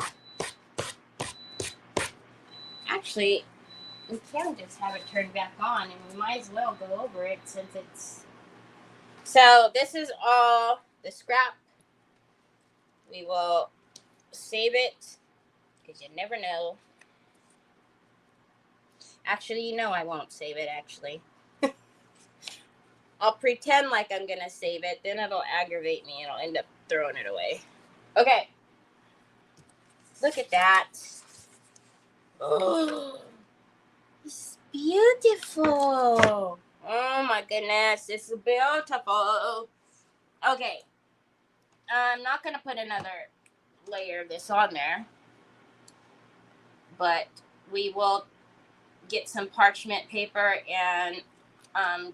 Actually, we can just have it turned back on, and we might as well go over it since it's. So this is all the scrap. We will save it because you never know. Actually, you know I won't save it, actually. I'll pretend like I'm going to save it. Then it'll aggravate me, and I'll end up throwing it away. Okay. Look at that. Oh, it's beautiful. Oh, my goodness. It's beautiful. Okay. I'm not going to put another layer of this on there. But we will get some parchment paper and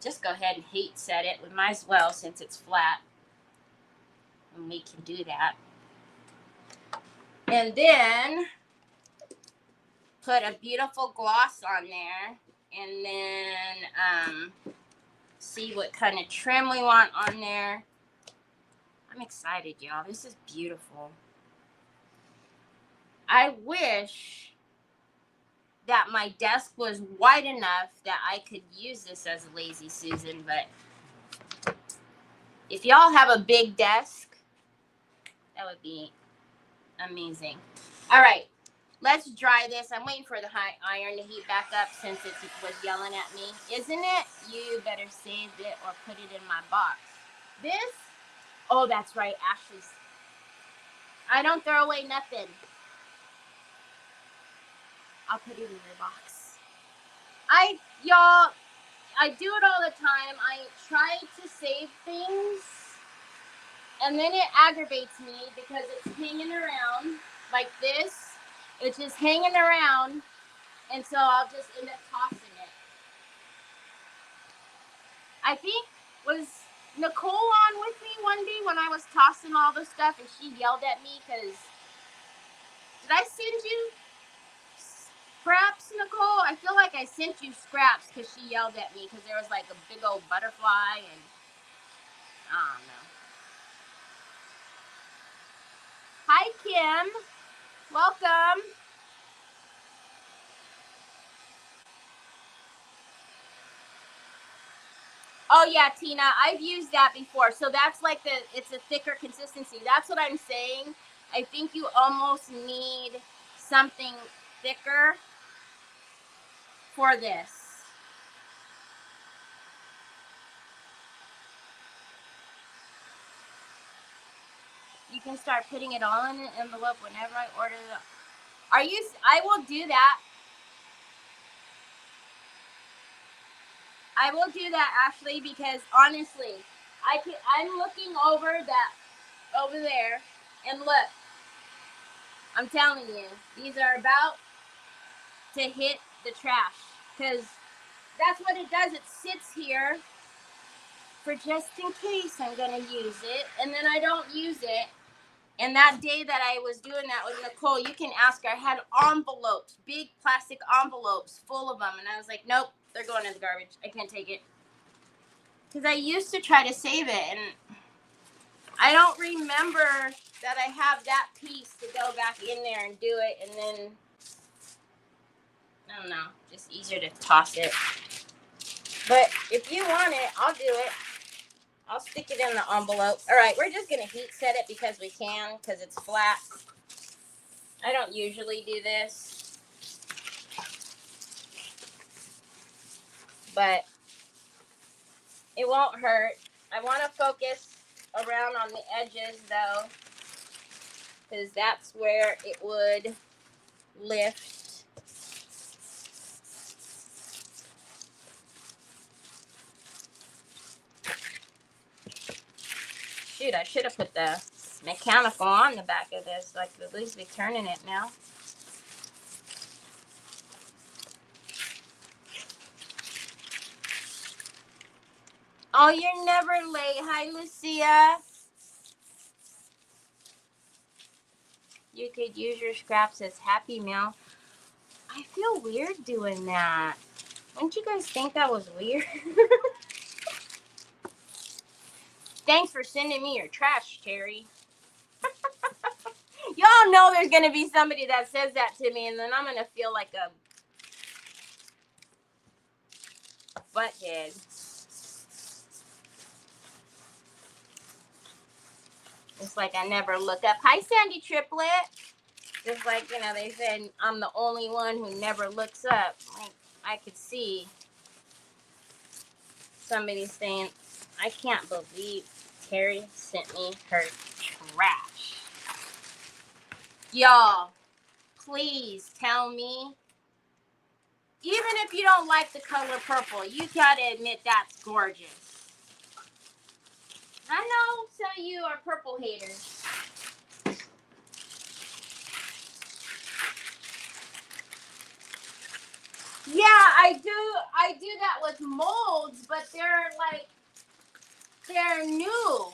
just go ahead and heat set it. We might as well since it's flat. And we can do that. And then put a beautiful gloss on there. And then see what kind of trim we want on there. I'm excited, y'all. This is beautiful. I wish that my desk was wide enough that I could use this as a lazy Susan, but if y'all have a big desk, that would be amazing. All right, let's dry this. I'm waiting for the high iron to heat back up since it was yelling at me. Isn't it? You better save it or put it in my box. This, oh, that's right, Ashley's. I don't throw away nothing. I'll put it in your box. Y'all, I do it all the time. I try to save things, and then it aggravates me because it's hanging around like this. It's just hanging around, and so I'll just end up tossing it. I think, was Nicole on with me one day when I was tossing all the stuff, and she yelled at me because, did I send you scraps, Nicole? I feel like I sent you scraps because she yelled at me because there was like a big old butterfly and I don't know. Hi, Kim. Welcome. Oh, yeah, Tina. I've used that before. So that's like it's a thicker consistency. That's what I'm saying. I think you almost need something thicker for this. You can start putting it all in an envelope whenever I order the. I will do that. I will do that, Ashley, because honestly, I'm looking over there, and look, I'm telling you, these are about to hit the trash, because that's what it does. It sits here for just in case I'm going to use it. And then I don't use it. And that day that I was doing that with Nicole, you can ask her, I had envelopes, big plastic envelopes full of them. And I was like, nope, they're going in the garbage. I can't take it. Because I used to try to save it. And I don't remember that I have that piece to go back in there and do it. And then, I don't know, just easier to toss it. But if you want it, I'll do it. I'll stick it in the envelope. All right, we're just going to heat set it because we can, because it's flat. I don't usually do this. But it won't hurt. I want to focus around on the edges, though, because that's where it would lift. Shoot, I should have put the mechanical on the back of this, so I could at least be turning it now. Oh, you're never late. Hi, Lucia. You could use your scraps as Happy Meal. I feel weird doing that. Don't you guys think that was weird? Thanks for sending me your trash, Terry. Y'all know there's going to be somebody that says that to me, and then I'm going to feel like a butthead. It's like I never look up. Hi, Sandy Triplet. Just like, you know, they said I'm the only one who never looks up. Like, I could see somebody saying, I can't believe Terry sent me her trash. Y'all, please tell me, even if you don't like the color purple, you gotta admit that's gorgeous. I know some of you are purple haters. Yeah, I do that with molds, but they're new.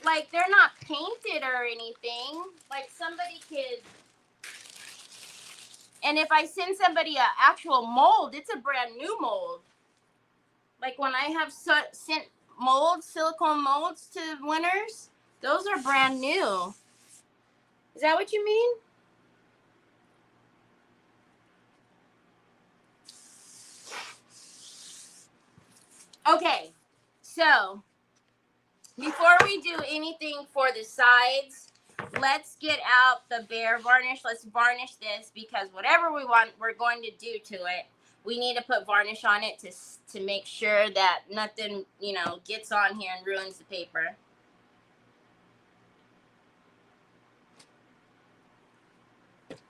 Like, they're not painted or anything. Like, somebody could, and if I send somebody an actual mold, it's a brand new mold. Like, when I have sent molds, silicone molds to winners, those are brand new. Is that what you mean? Okay, so before we do anything for the sides, let's get out the bare varnish. Let's varnish this, because whatever we're going to do to it, we need to put varnish on it to make sure that nothing, you know, gets on here and ruins the paper.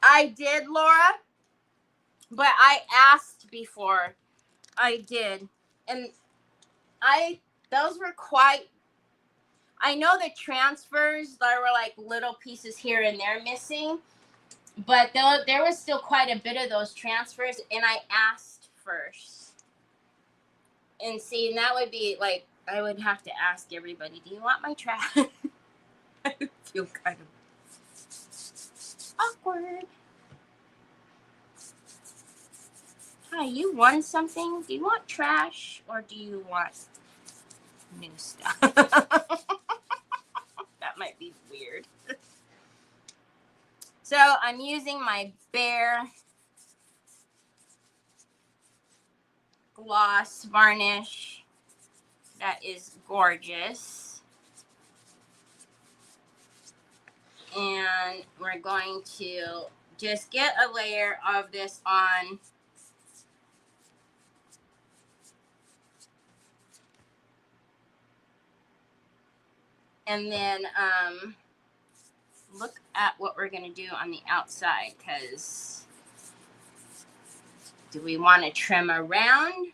I did, Laura, but I asked before I did, and those were quite, I know the transfers, there were like little pieces here and there missing, but there was still quite a bit of those transfers, and I asked first. And see, and that would be like, I would have to ask everybody, do you want my trash? I would feel kind of awkward. Hi, you won something? Do you want trash, or do you want new stuff? That might be weird. So I'm using my bare gloss varnish. That is gorgeous. And we're going to just get a layer of this on. And then look at what we're going to do on the outside, because do we want to trim around?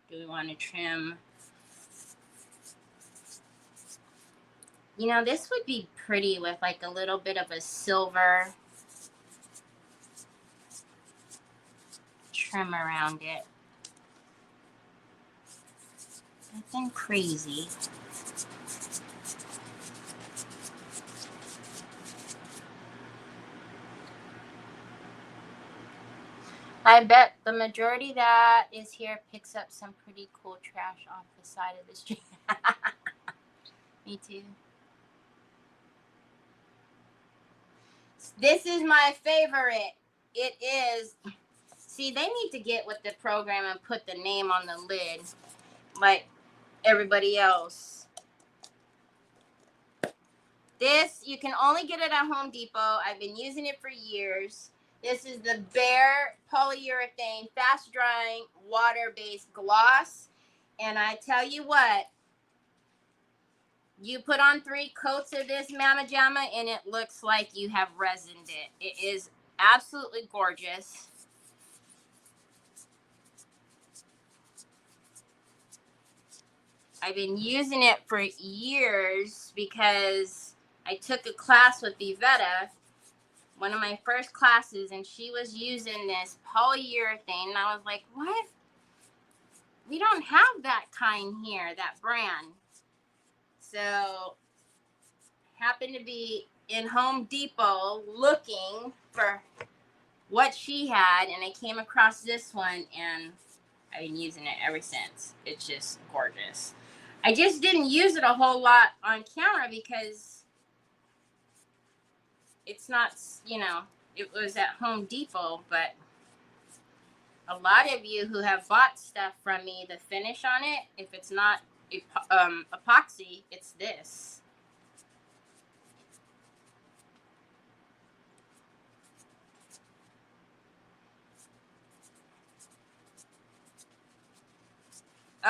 Do we want to trim? You know, this would be pretty with like a little bit of a silver trim around it. Nothing crazy. I bet the majority that is here picks up some pretty cool trash off the side of the street. Me too. This is my favorite. It is. See, they need to get with the program and put the name on the lid like everybody else. This, you can only get it at Home Depot. I've been using it for years. This is the Bare Polyurethane Fast Drying Water-Based Gloss. And I tell you what, you put on 3 coats of this Mama Jamma and it looks like you have resined it. It is absolutely gorgeous. I've been using it for years because I took a class with Yvetta, one of my first classes, and she was using this polyurethane. And I was like, what? We don't have that kind here, that brand. So, happened to be in Home Depot looking for what she had, and I came across this one, and I've been using it ever since. It's just gorgeous. I just didn't use it a whole lot on camera because it's not, it was at Home Depot, but a lot of you who have bought stuff from me, the finish on it, if it's not epoxy, it's this.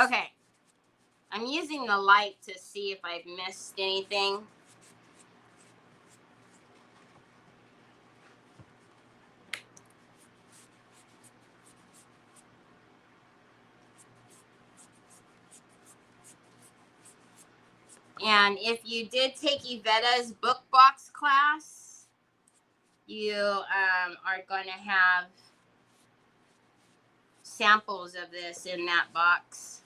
Okay. I'm using the light to see if I've missed anything. And if you did take Yvetta's book box class, you are going to have samples of this in that box.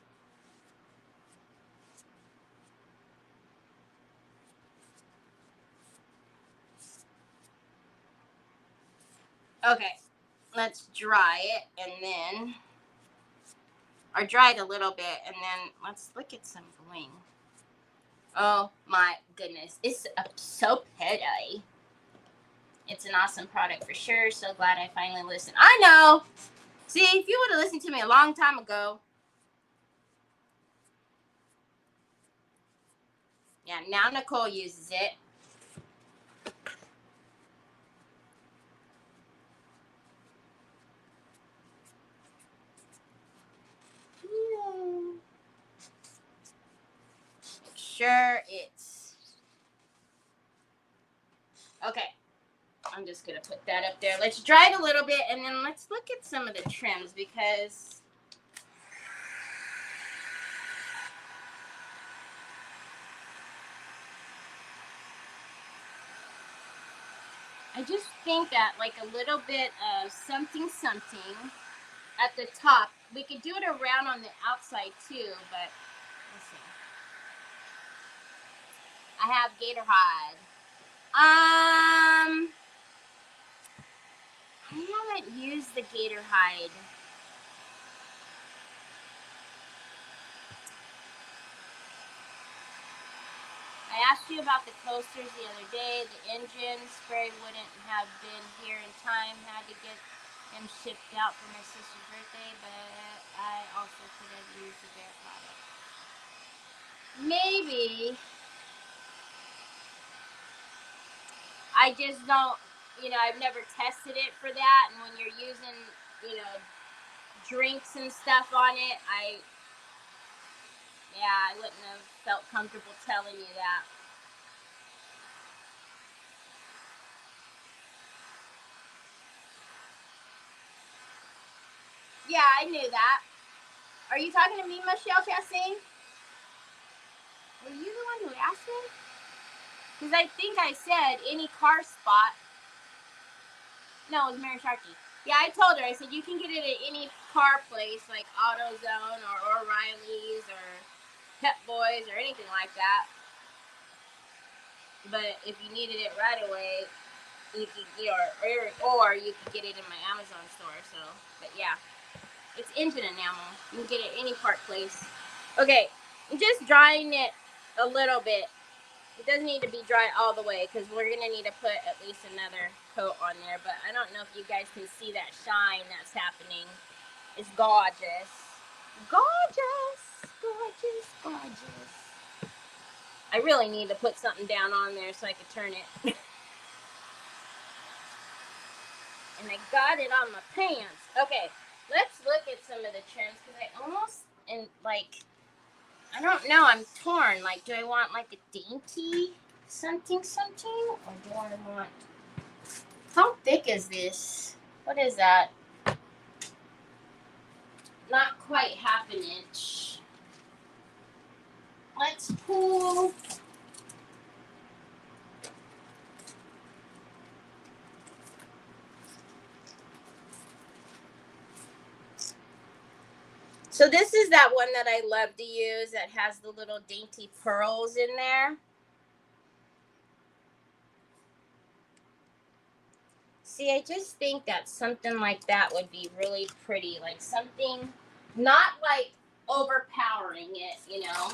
Okay, let's dry it and then, or dry it a little bit and then let's look at some bling. Oh my goodness, it's so pretty. It's an awesome product for sure. So glad I finally listened. I know. See, if you would have listened to me a long time ago. Yeah, now Nicole uses it. Make sure it's okay. I'm just gonna put that up there. Let's dry it a little bit and then let's look at some of the trims because I just think that like a little bit of something at the top. We could do it around on the outside too, but let's see. I have gator hide. I haven't used the gator hide. I asked you about the coasters the other day. The engine spray wouldn't have been here in time. Had to get them shipped out for my sister's birthday, but I also could have used the Bear product. Maybe. I just don't, I've never tested it for that. And when you're using, drinks and stuff on it, I wouldn't have felt comfortable telling you that. Yeah, I knew that. Are you talking to me, Michelle Chastain? Were you the one who asked me? Because I think I said any car spot. No, it was Mary Sharkey. Yeah, I told her. I said you can get it at any car place like AutoZone or O'Reilly's or Pep Boys or anything like that. But if you needed it right away, you could get or you could get it in my Amazon store. So, but yeah, it's engine enamel. You can get it any part place. Okay, I'm just drying it a little bit. It doesn't need to be dry all the way because we're gonna need to put at least another coat on there. But I don't know if you guys can see that shine that's happening. It's gorgeous, gorgeous, gorgeous, gorgeous. I really need to put something down on there so I could turn it. And I got it on my pants. Okay, let's look at some of the trims because I almost, and like, I don't know, I'm torn. Like, do I want like a dainty something, or do I want, how thick is this? What is that? Not quite half an inch. Let's pull. So this is that one that I love to use that has the little dainty pearls in there. See, I just think that something like that would be really pretty. Like something, not like overpowering it, you know.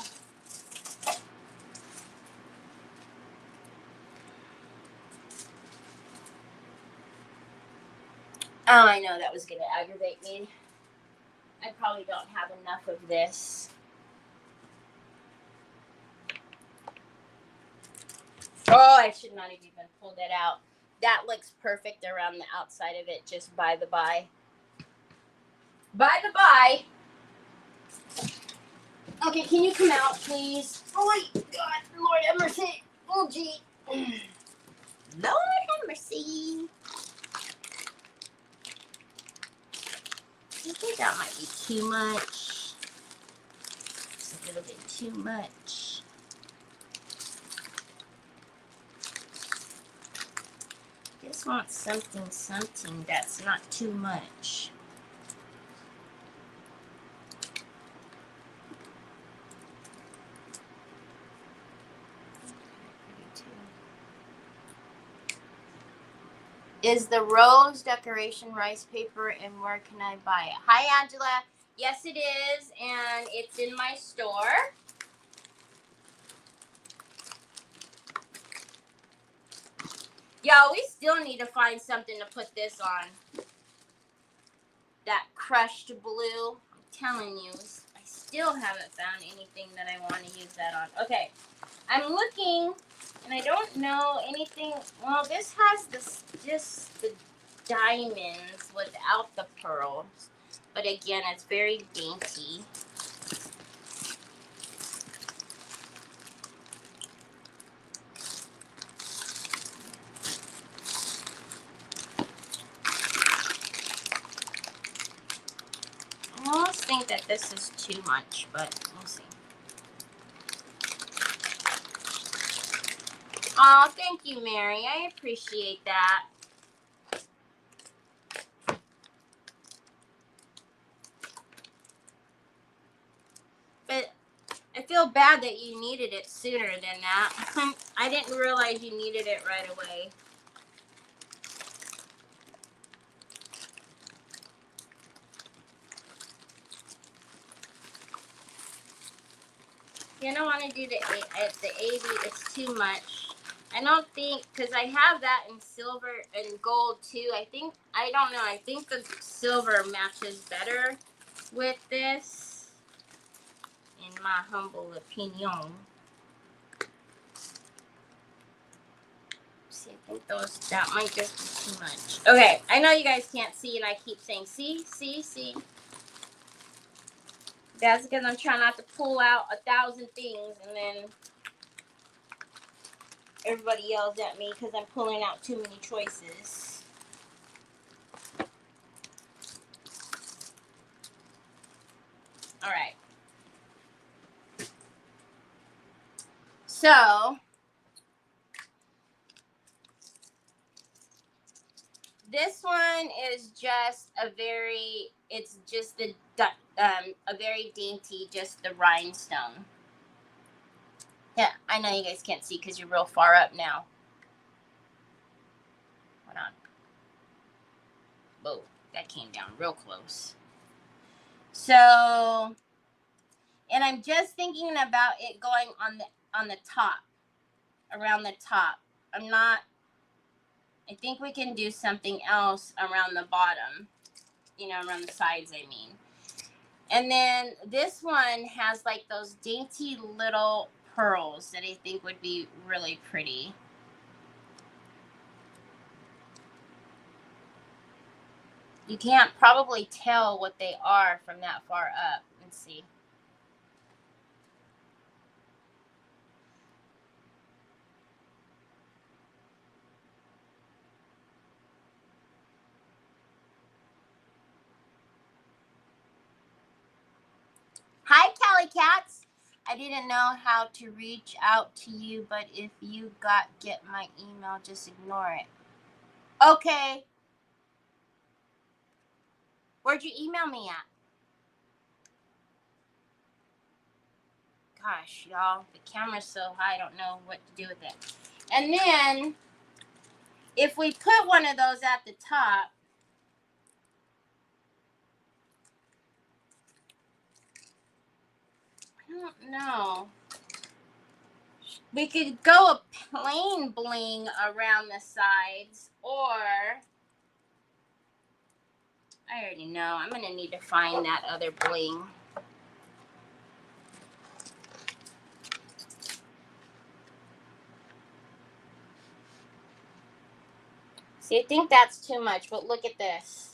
Oh, I know that was going to aggravate me. I probably don't have enough of this. Oh, I should not have even pulled it out. That looks perfect around the outside of it, just by the by. By the by. Okay, can you come out, please? Oh, my God. Lord have mercy. Oh, gee. Lord have mercy. I think that might be too much. It's a little bit too much. Just want something that's not too much. Is the rose decoration rice paper, and where can I buy it? Hi, Angela. Yes, it is, and it's in my store. Y'all, we still need to find something to put this on. That crushed blue. I'm telling you, I still haven't found anything that I want to use that on. Okay, I'm looking, and I don't know anything. Well, this has this just the diamonds without the pearls. But again, it's very dainty. I almost think that this is too much, but we'll see. Oh, thank you, Mary. I appreciate that. But I feel bad that you needed it sooner than that. I didn't realize you needed it right away. You don't want to do the AV. It's too much. I don't think, because I have that in silver and gold too. I don't know. I think the silver matches better with this, in my humble opinion. See, I think that might just be too much. Okay, I know you guys can't see, and I keep saying, see. That's because I'm trying not to pull out 1,000 things, and then everybody yells at me because I'm pulling out too many choices. All right. So this one is just a very dainty, just the rhinestone. Yeah, I know you guys can't see because you're real far up now. Hold on. Whoa, that came down real close. So, and I'm just thinking about it going on the top, around the top. I think we can do something else around the bottom, around the sides, I mean. And then this one has like those dainty little pearls that I think would be really pretty. You can't probably tell what they are from that far up. Let's see. Hi, Callie Cats. I didn't know how to reach out to you, but if you get my email, just ignore it. Okay. Where'd you email me at? Gosh, y'all, the camera's so high, I don't know what to do with it. And then, if we put one of those at the top, I don't know. We could go a plain bling around the sides, or I already know. I'm going to need to find that other bling. See, I think that's too much, but look at this.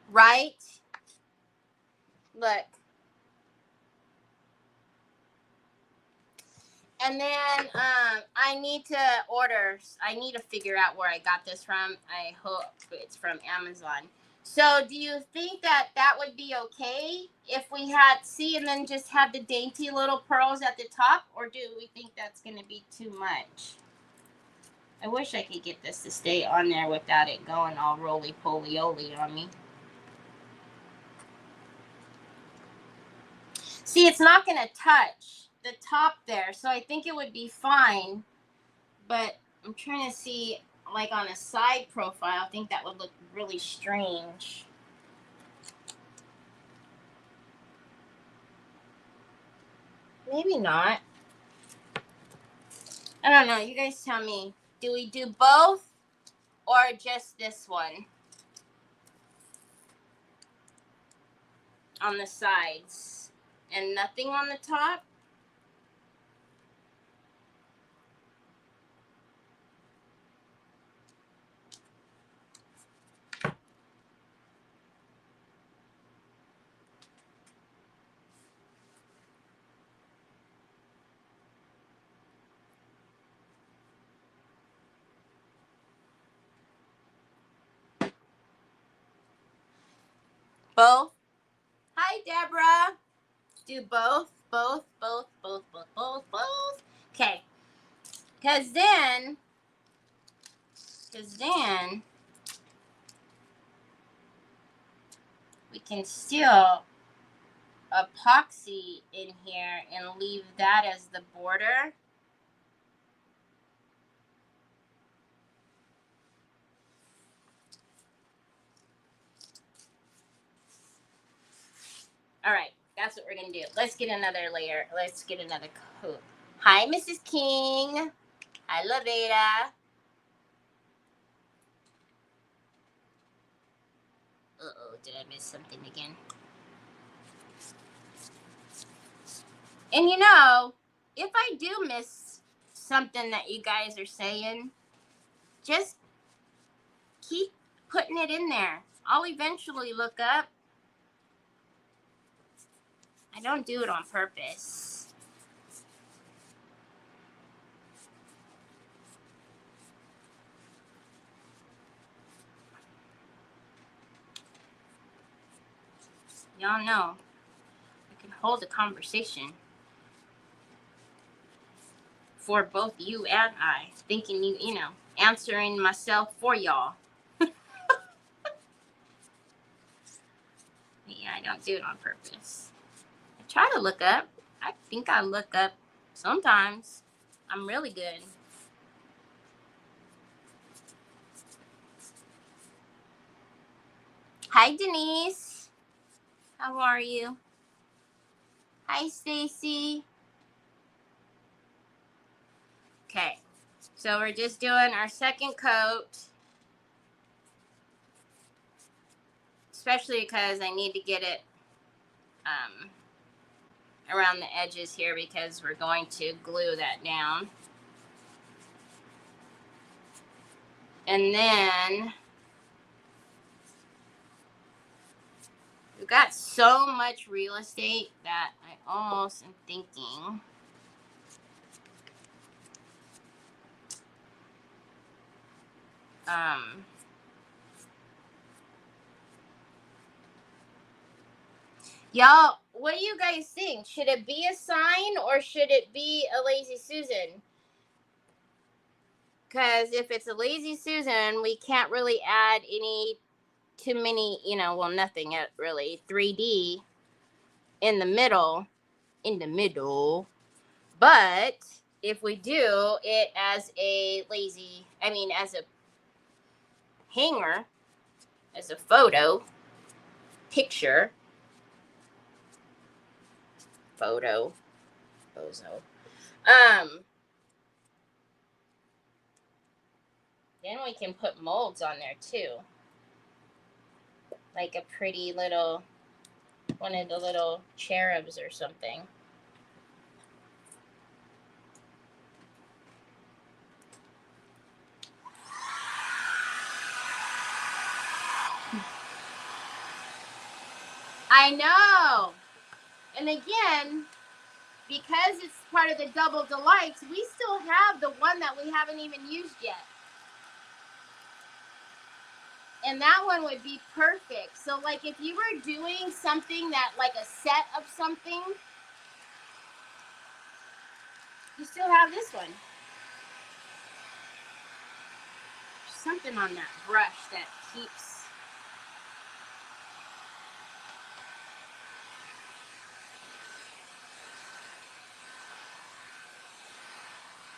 Right? Look. And then I need to figure out where I got this from. I hope it's from Amazon. So do you think that would be okay if we had, and then just have the dainty little pearls at the top? Or do we think that's going to be too much? I wish I could get this to stay on there without it going all roly-poly-oly on me. See, it's not going to touch the top there, so I think it would be fine. But I'm trying to see, like on a side profile, I think that would look really strange. Maybe not. I don't know. You guys tell me. Do we do both or just this one on the sides and nothing on the top? Both? Hi, Deborah. Do both. Okay. Because then we can still epoxy in here and leave that as the border. All right, that's what we're gonna do. Let's get another layer. Let's get another coat. Hi, Mrs. King. Hi, Laveda. Uh-oh, did I miss something again? And if I do miss something that you guys are saying, just keep putting it in there. I'll eventually look up. I don't do it on purpose. Y'all know I can hold a conversation for both you and I, thinking you know, answering myself for y'all. Yeah, I don't do it on purpose. I try to look up. I think I look up sometimes. I'm really good. Hi, Denise. How are you? Hi, Stacy. Okay, so we're just doing our second coat, especially because I need to get it around the edges here because we're going to glue that down. And then we've got so much real estate that I almost am thinking y'all, what do you guys think? Should it be a sign or should it be a Lazy Susan? Because if it's a Lazy Susan, we can't really add too many, you know, well, nothing really 3D in the middle. But if we do it as a as a hanger, as a photo, picture, bozo. Then we can put molds on there too. Like a pretty little, one of the little cherubs or something. I know. And again, because it's part of the double delights, we still have the one that we haven't even used yet. And that one would be perfect. So like if you were doing something that like a set of something, you still have this one. There's something on that brush that keeps.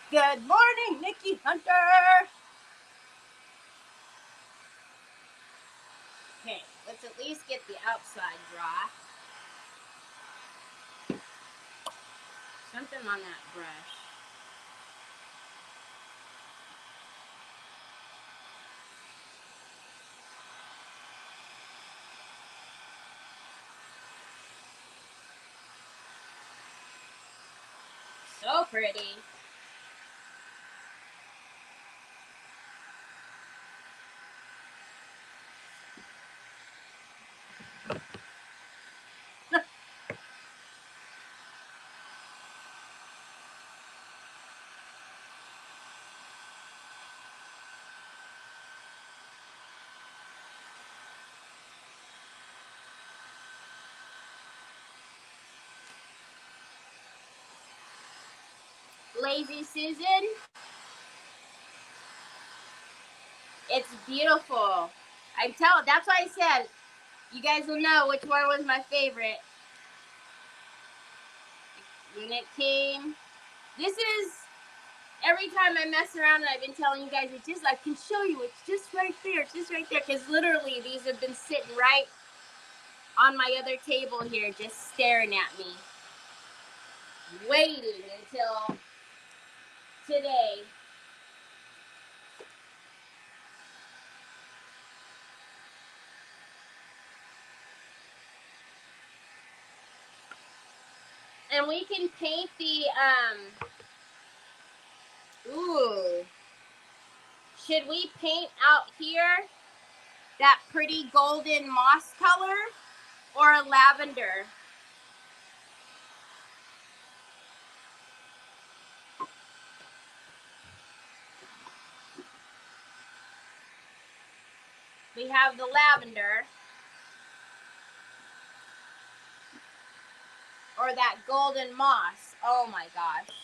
Good morning, Nikki Hunter. Okay, let's at least get the outside dry. Something on that brush. So pretty. Lazy Susan. It's beautiful. That's why I said, you guys will know which one was my favorite. When it came, this is, every time I mess around and I've been telling you guys, I can show you, it's just right there, because literally these have been sitting right on my other table here, just staring at me, waiting until today. And we can paint the, ooh. Should we paint out here? that pretty golden moss color or a lavender. We have the lavender or that golden moss. Oh my gosh.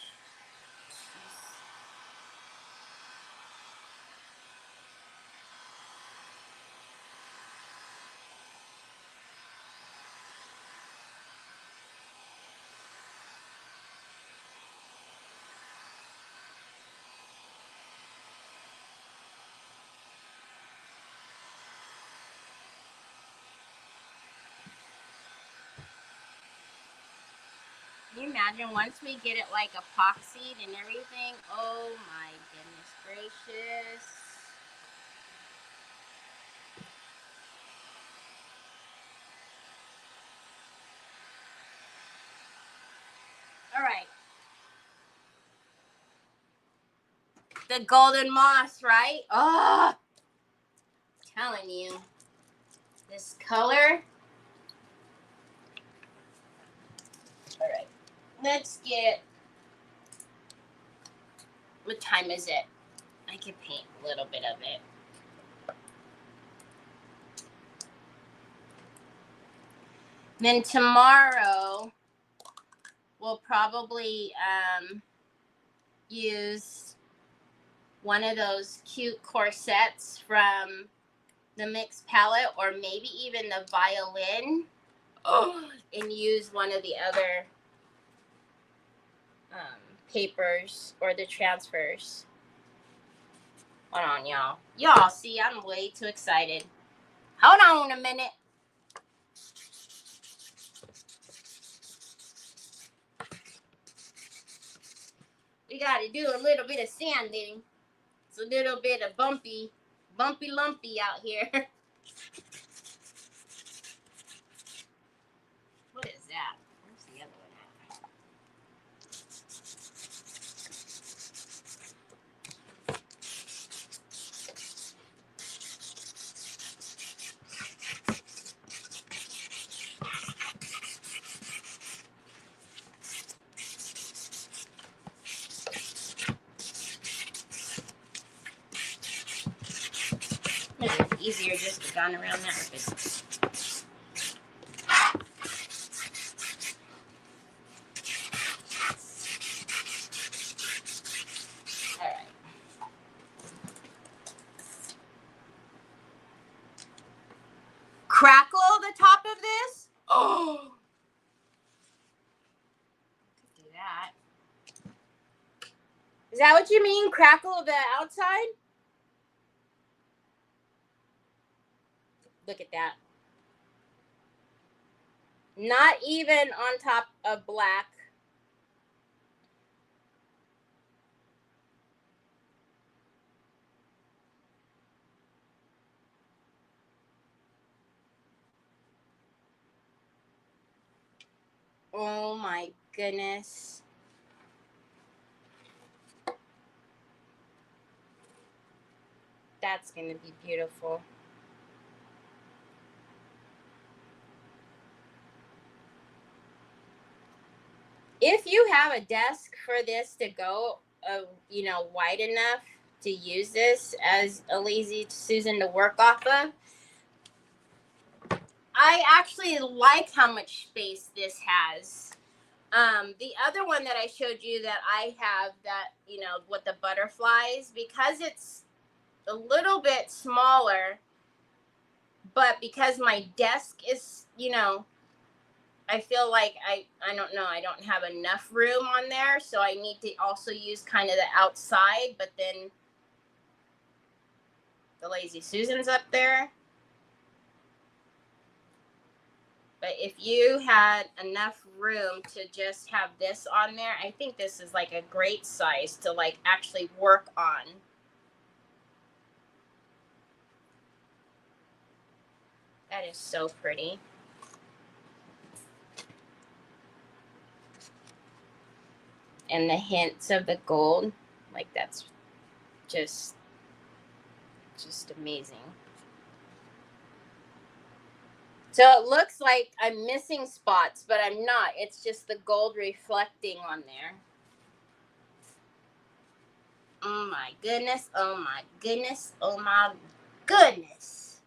Can you imagine once we get it like epoxied and everything? Oh my goodness gracious. All right. The golden moss, right? Oh, I'm telling you. This color. All right. Let's get, what time is it? I can paint a little bit of it. Then tomorrow, we'll probably use one of those cute corsets from the mixed palette, or maybe even the violin, and use one of the other papers or the transfers. Hold on, y'all. Y'all see, I'm way too excited. Hold on a minute. We got to do a little bit of sanding. It's a little bit of bumpy lumpy out here. What is that? Where's the other one at? It's easier just to gun around that with this. Alright. Crackle the top of this? Oh! Could do that. Is that what you mean? Crackle the outside? Look at that. Not even on top of black. Oh my goodness. That's going to be beautiful. If you have a desk for this to go, wide enough to use this as a lazy Susan to work off of, I actually like how much space this has. The other one that I showed you that I have that, with the butterflies, because it's a little bit smaller, but because my desk is, I feel like I don't know, I don't have enough room on there, so I need to also use kind of the outside, but then the lazy Susan's up there. But if you had enough room to just have this on there, I think this is like a great size to like actually work on. That is so pretty. And the hints of the gold, like that's just amazing. So it looks like I'm missing spots, but I'm not. It's just the gold reflecting on there. Oh my goodness. Oh my goodness. Oh my goodness.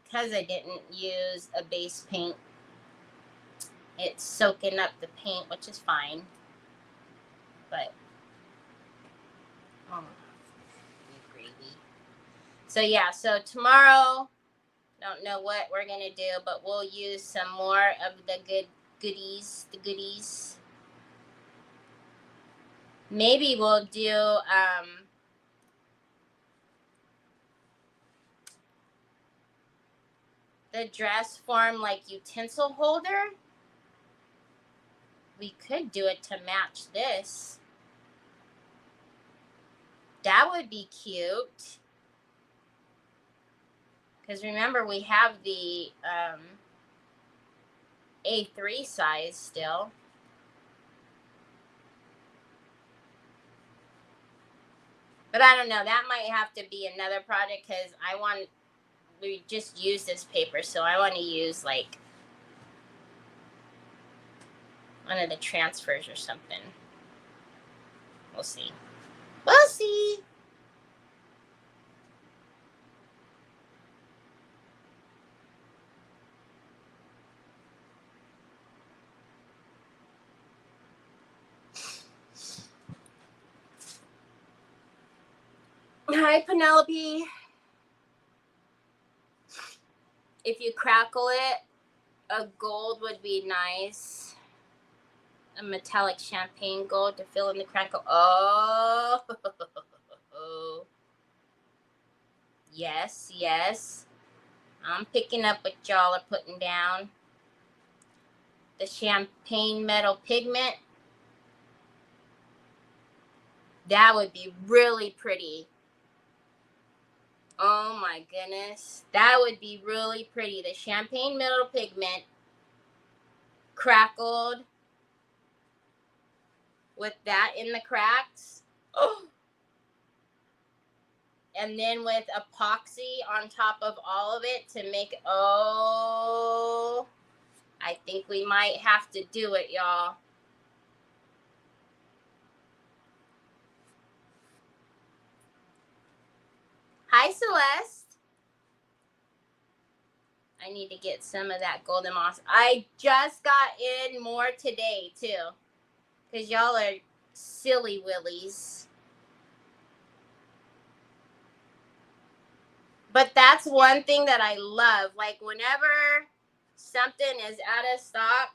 Because I didn't use a base paint, it's soaking up the paint, which is fine. But, oh, gravy. So yeah, so tomorrow, don't know what we're going to do, but we'll use some more of the goodies. Maybe we'll do, the dress form like utensil holder. We could do it to match this. That would be cute. Because remember, we have the A3 size still. But I don't know. That might have to be another project because we just use this paper. So I want to use like one of the transfers or something. We'll see. We'll see. Hi, Penelope. If you crackle it, a gold would be nice. A metallic champagne gold to fill in the crackle. Oh. Yes, yes. I'm picking up what y'all are putting down. The champagne metal pigment. That would be really pretty. Oh my goodness. That would be really pretty. The champagne metal pigment crackled with that in the cracks. Oh. And then with epoxy on top of all of it to make it, oh, I think we might have to do it, y'all. Hi, Celeste. I need to get some of that golden moss. I just got in more today, too. Because y'all are silly willies. But that's one thing that I love. Like, whenever something is out of stock,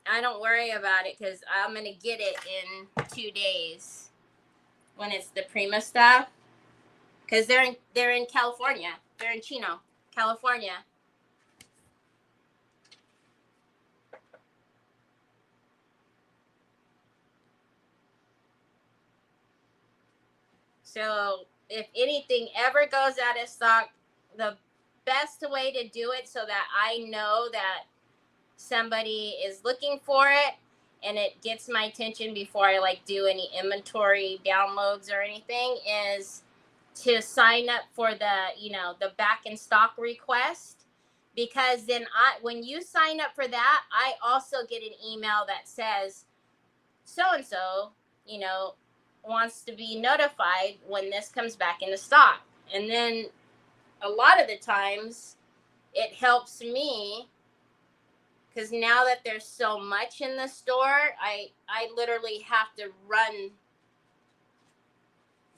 I don't worry about it because I'm going to get it in 2 days when it's the Prima stuff. Because they're in California. They're in Chino, California. So if anything ever goes out of stock, the best way to do it so that I know that somebody is looking for it and it gets my attention before I like do any inventory downloads or anything is to sign up for the back in stock request, because then when you sign up for that, I also get an email that says so and so wants to be notified when this comes back into stock. And then a lot of the times it helps me because now that there's so much in the store, I literally have to run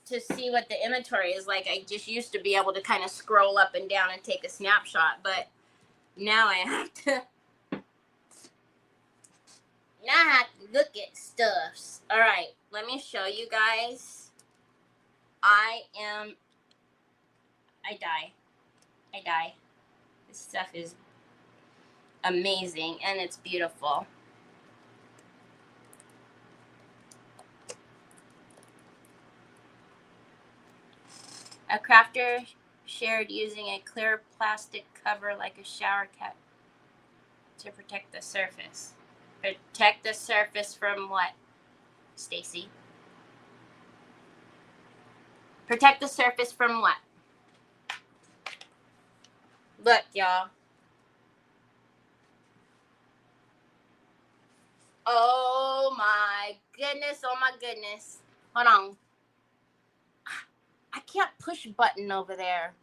to see what the inventory is like. I just used to be able to kind of scroll up and down and take a snapshot, but now I have to look at stuffs. All right, let me show you guys. I die. This stuff is amazing and it's beautiful. A crafter shared using a clear plastic cover like a shower cap. to protect the surface. Protect the surface from what, Stacy? Protect the surface from what? Look, y'all. Oh my goodness, oh my goodness. Hold on. I can't push button over there.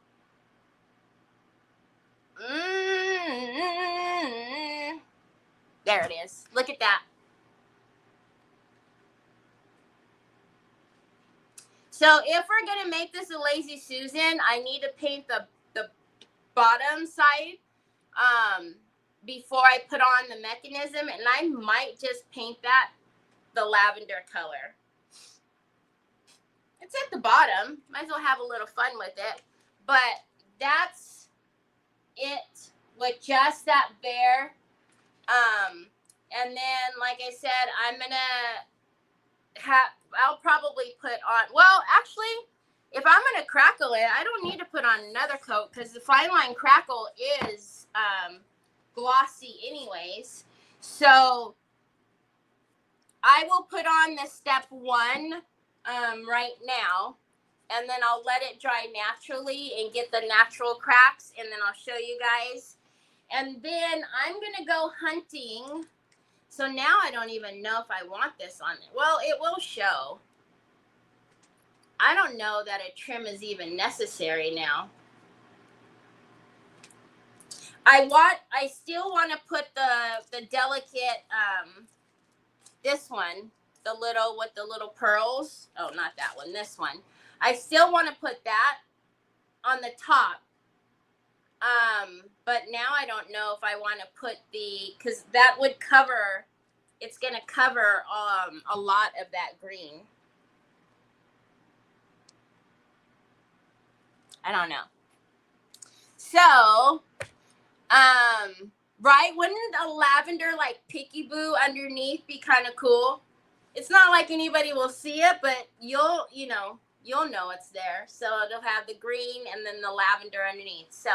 There it is. Look at that. So if we're going to make this a Lazy Susan, I need to paint the bottom side before I put on the mechanism. And I might just paint that the lavender color. It's at the bottom. Might as well have a little fun with it. But that's it with just that there. And then, like I said, I'm going to I'll probably put on, well, actually, if I'm going to crackle it, I don't need to put on another coat because the Fine Line Crackle is glossy anyways. So I will put on the step 1 right now, and then I'll let it dry naturally and get the natural cracks, and then I'll show you guys. And then I'm going to go hunting. So now I don't even know if I want this on it. Well, it will show. I don't know that a trim is even necessary now. I still want to put the delicate, this one, the little with the little pearls. Oh, not that one, this one. I still want to put that on the top. But now I don't know if I want to put because that would cover, it's going to cover a lot of that green. I don't know. So, right, wouldn't a lavender like peekaboo underneath be kind of cool? It's not like anybody will see it, but you'll know it's there. So it'll have the green and then the lavender underneath. So,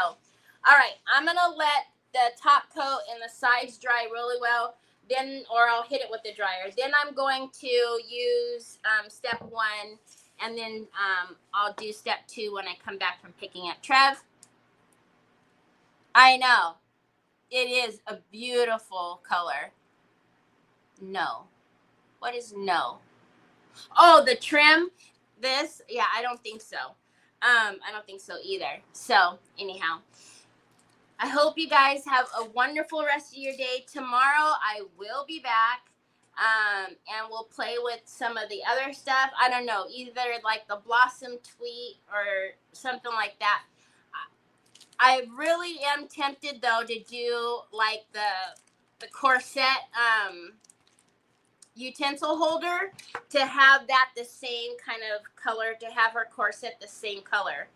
all right, I'm going to let the top coat and the sides dry really well, then, or I'll hit it with the dryer. Then I'm going to use step 1, and then I'll do step 2 when I come back from picking up Trev. I know. It is a beautiful color. No. What is no? Oh, the trim? This? Yeah, I don't think so. I don't think so either. So, anyhow. I hope you guys have a wonderful rest of your day. Tomorrow I will be back, and we'll play with some of the other stuff. I don't know, either like the Blossom Tweet or something like that. I really am tempted though to do like the corset utensil holder, to have that the same kind of color, to have her corset the same color,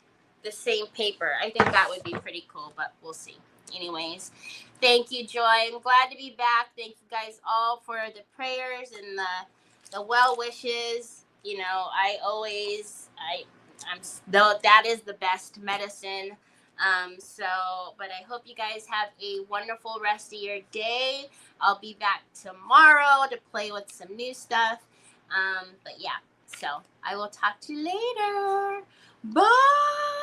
the same paper. I think that would be pretty cool, but we'll see. Anyways, thank you, Joy. I'm glad to be back. Thank you guys all for the prayers and the well wishes. You know, though that is the best medicine. But I hope you guys have a wonderful rest of your day. I'll be back tomorrow to play with some new stuff. But yeah, so I will talk to you later. Bye.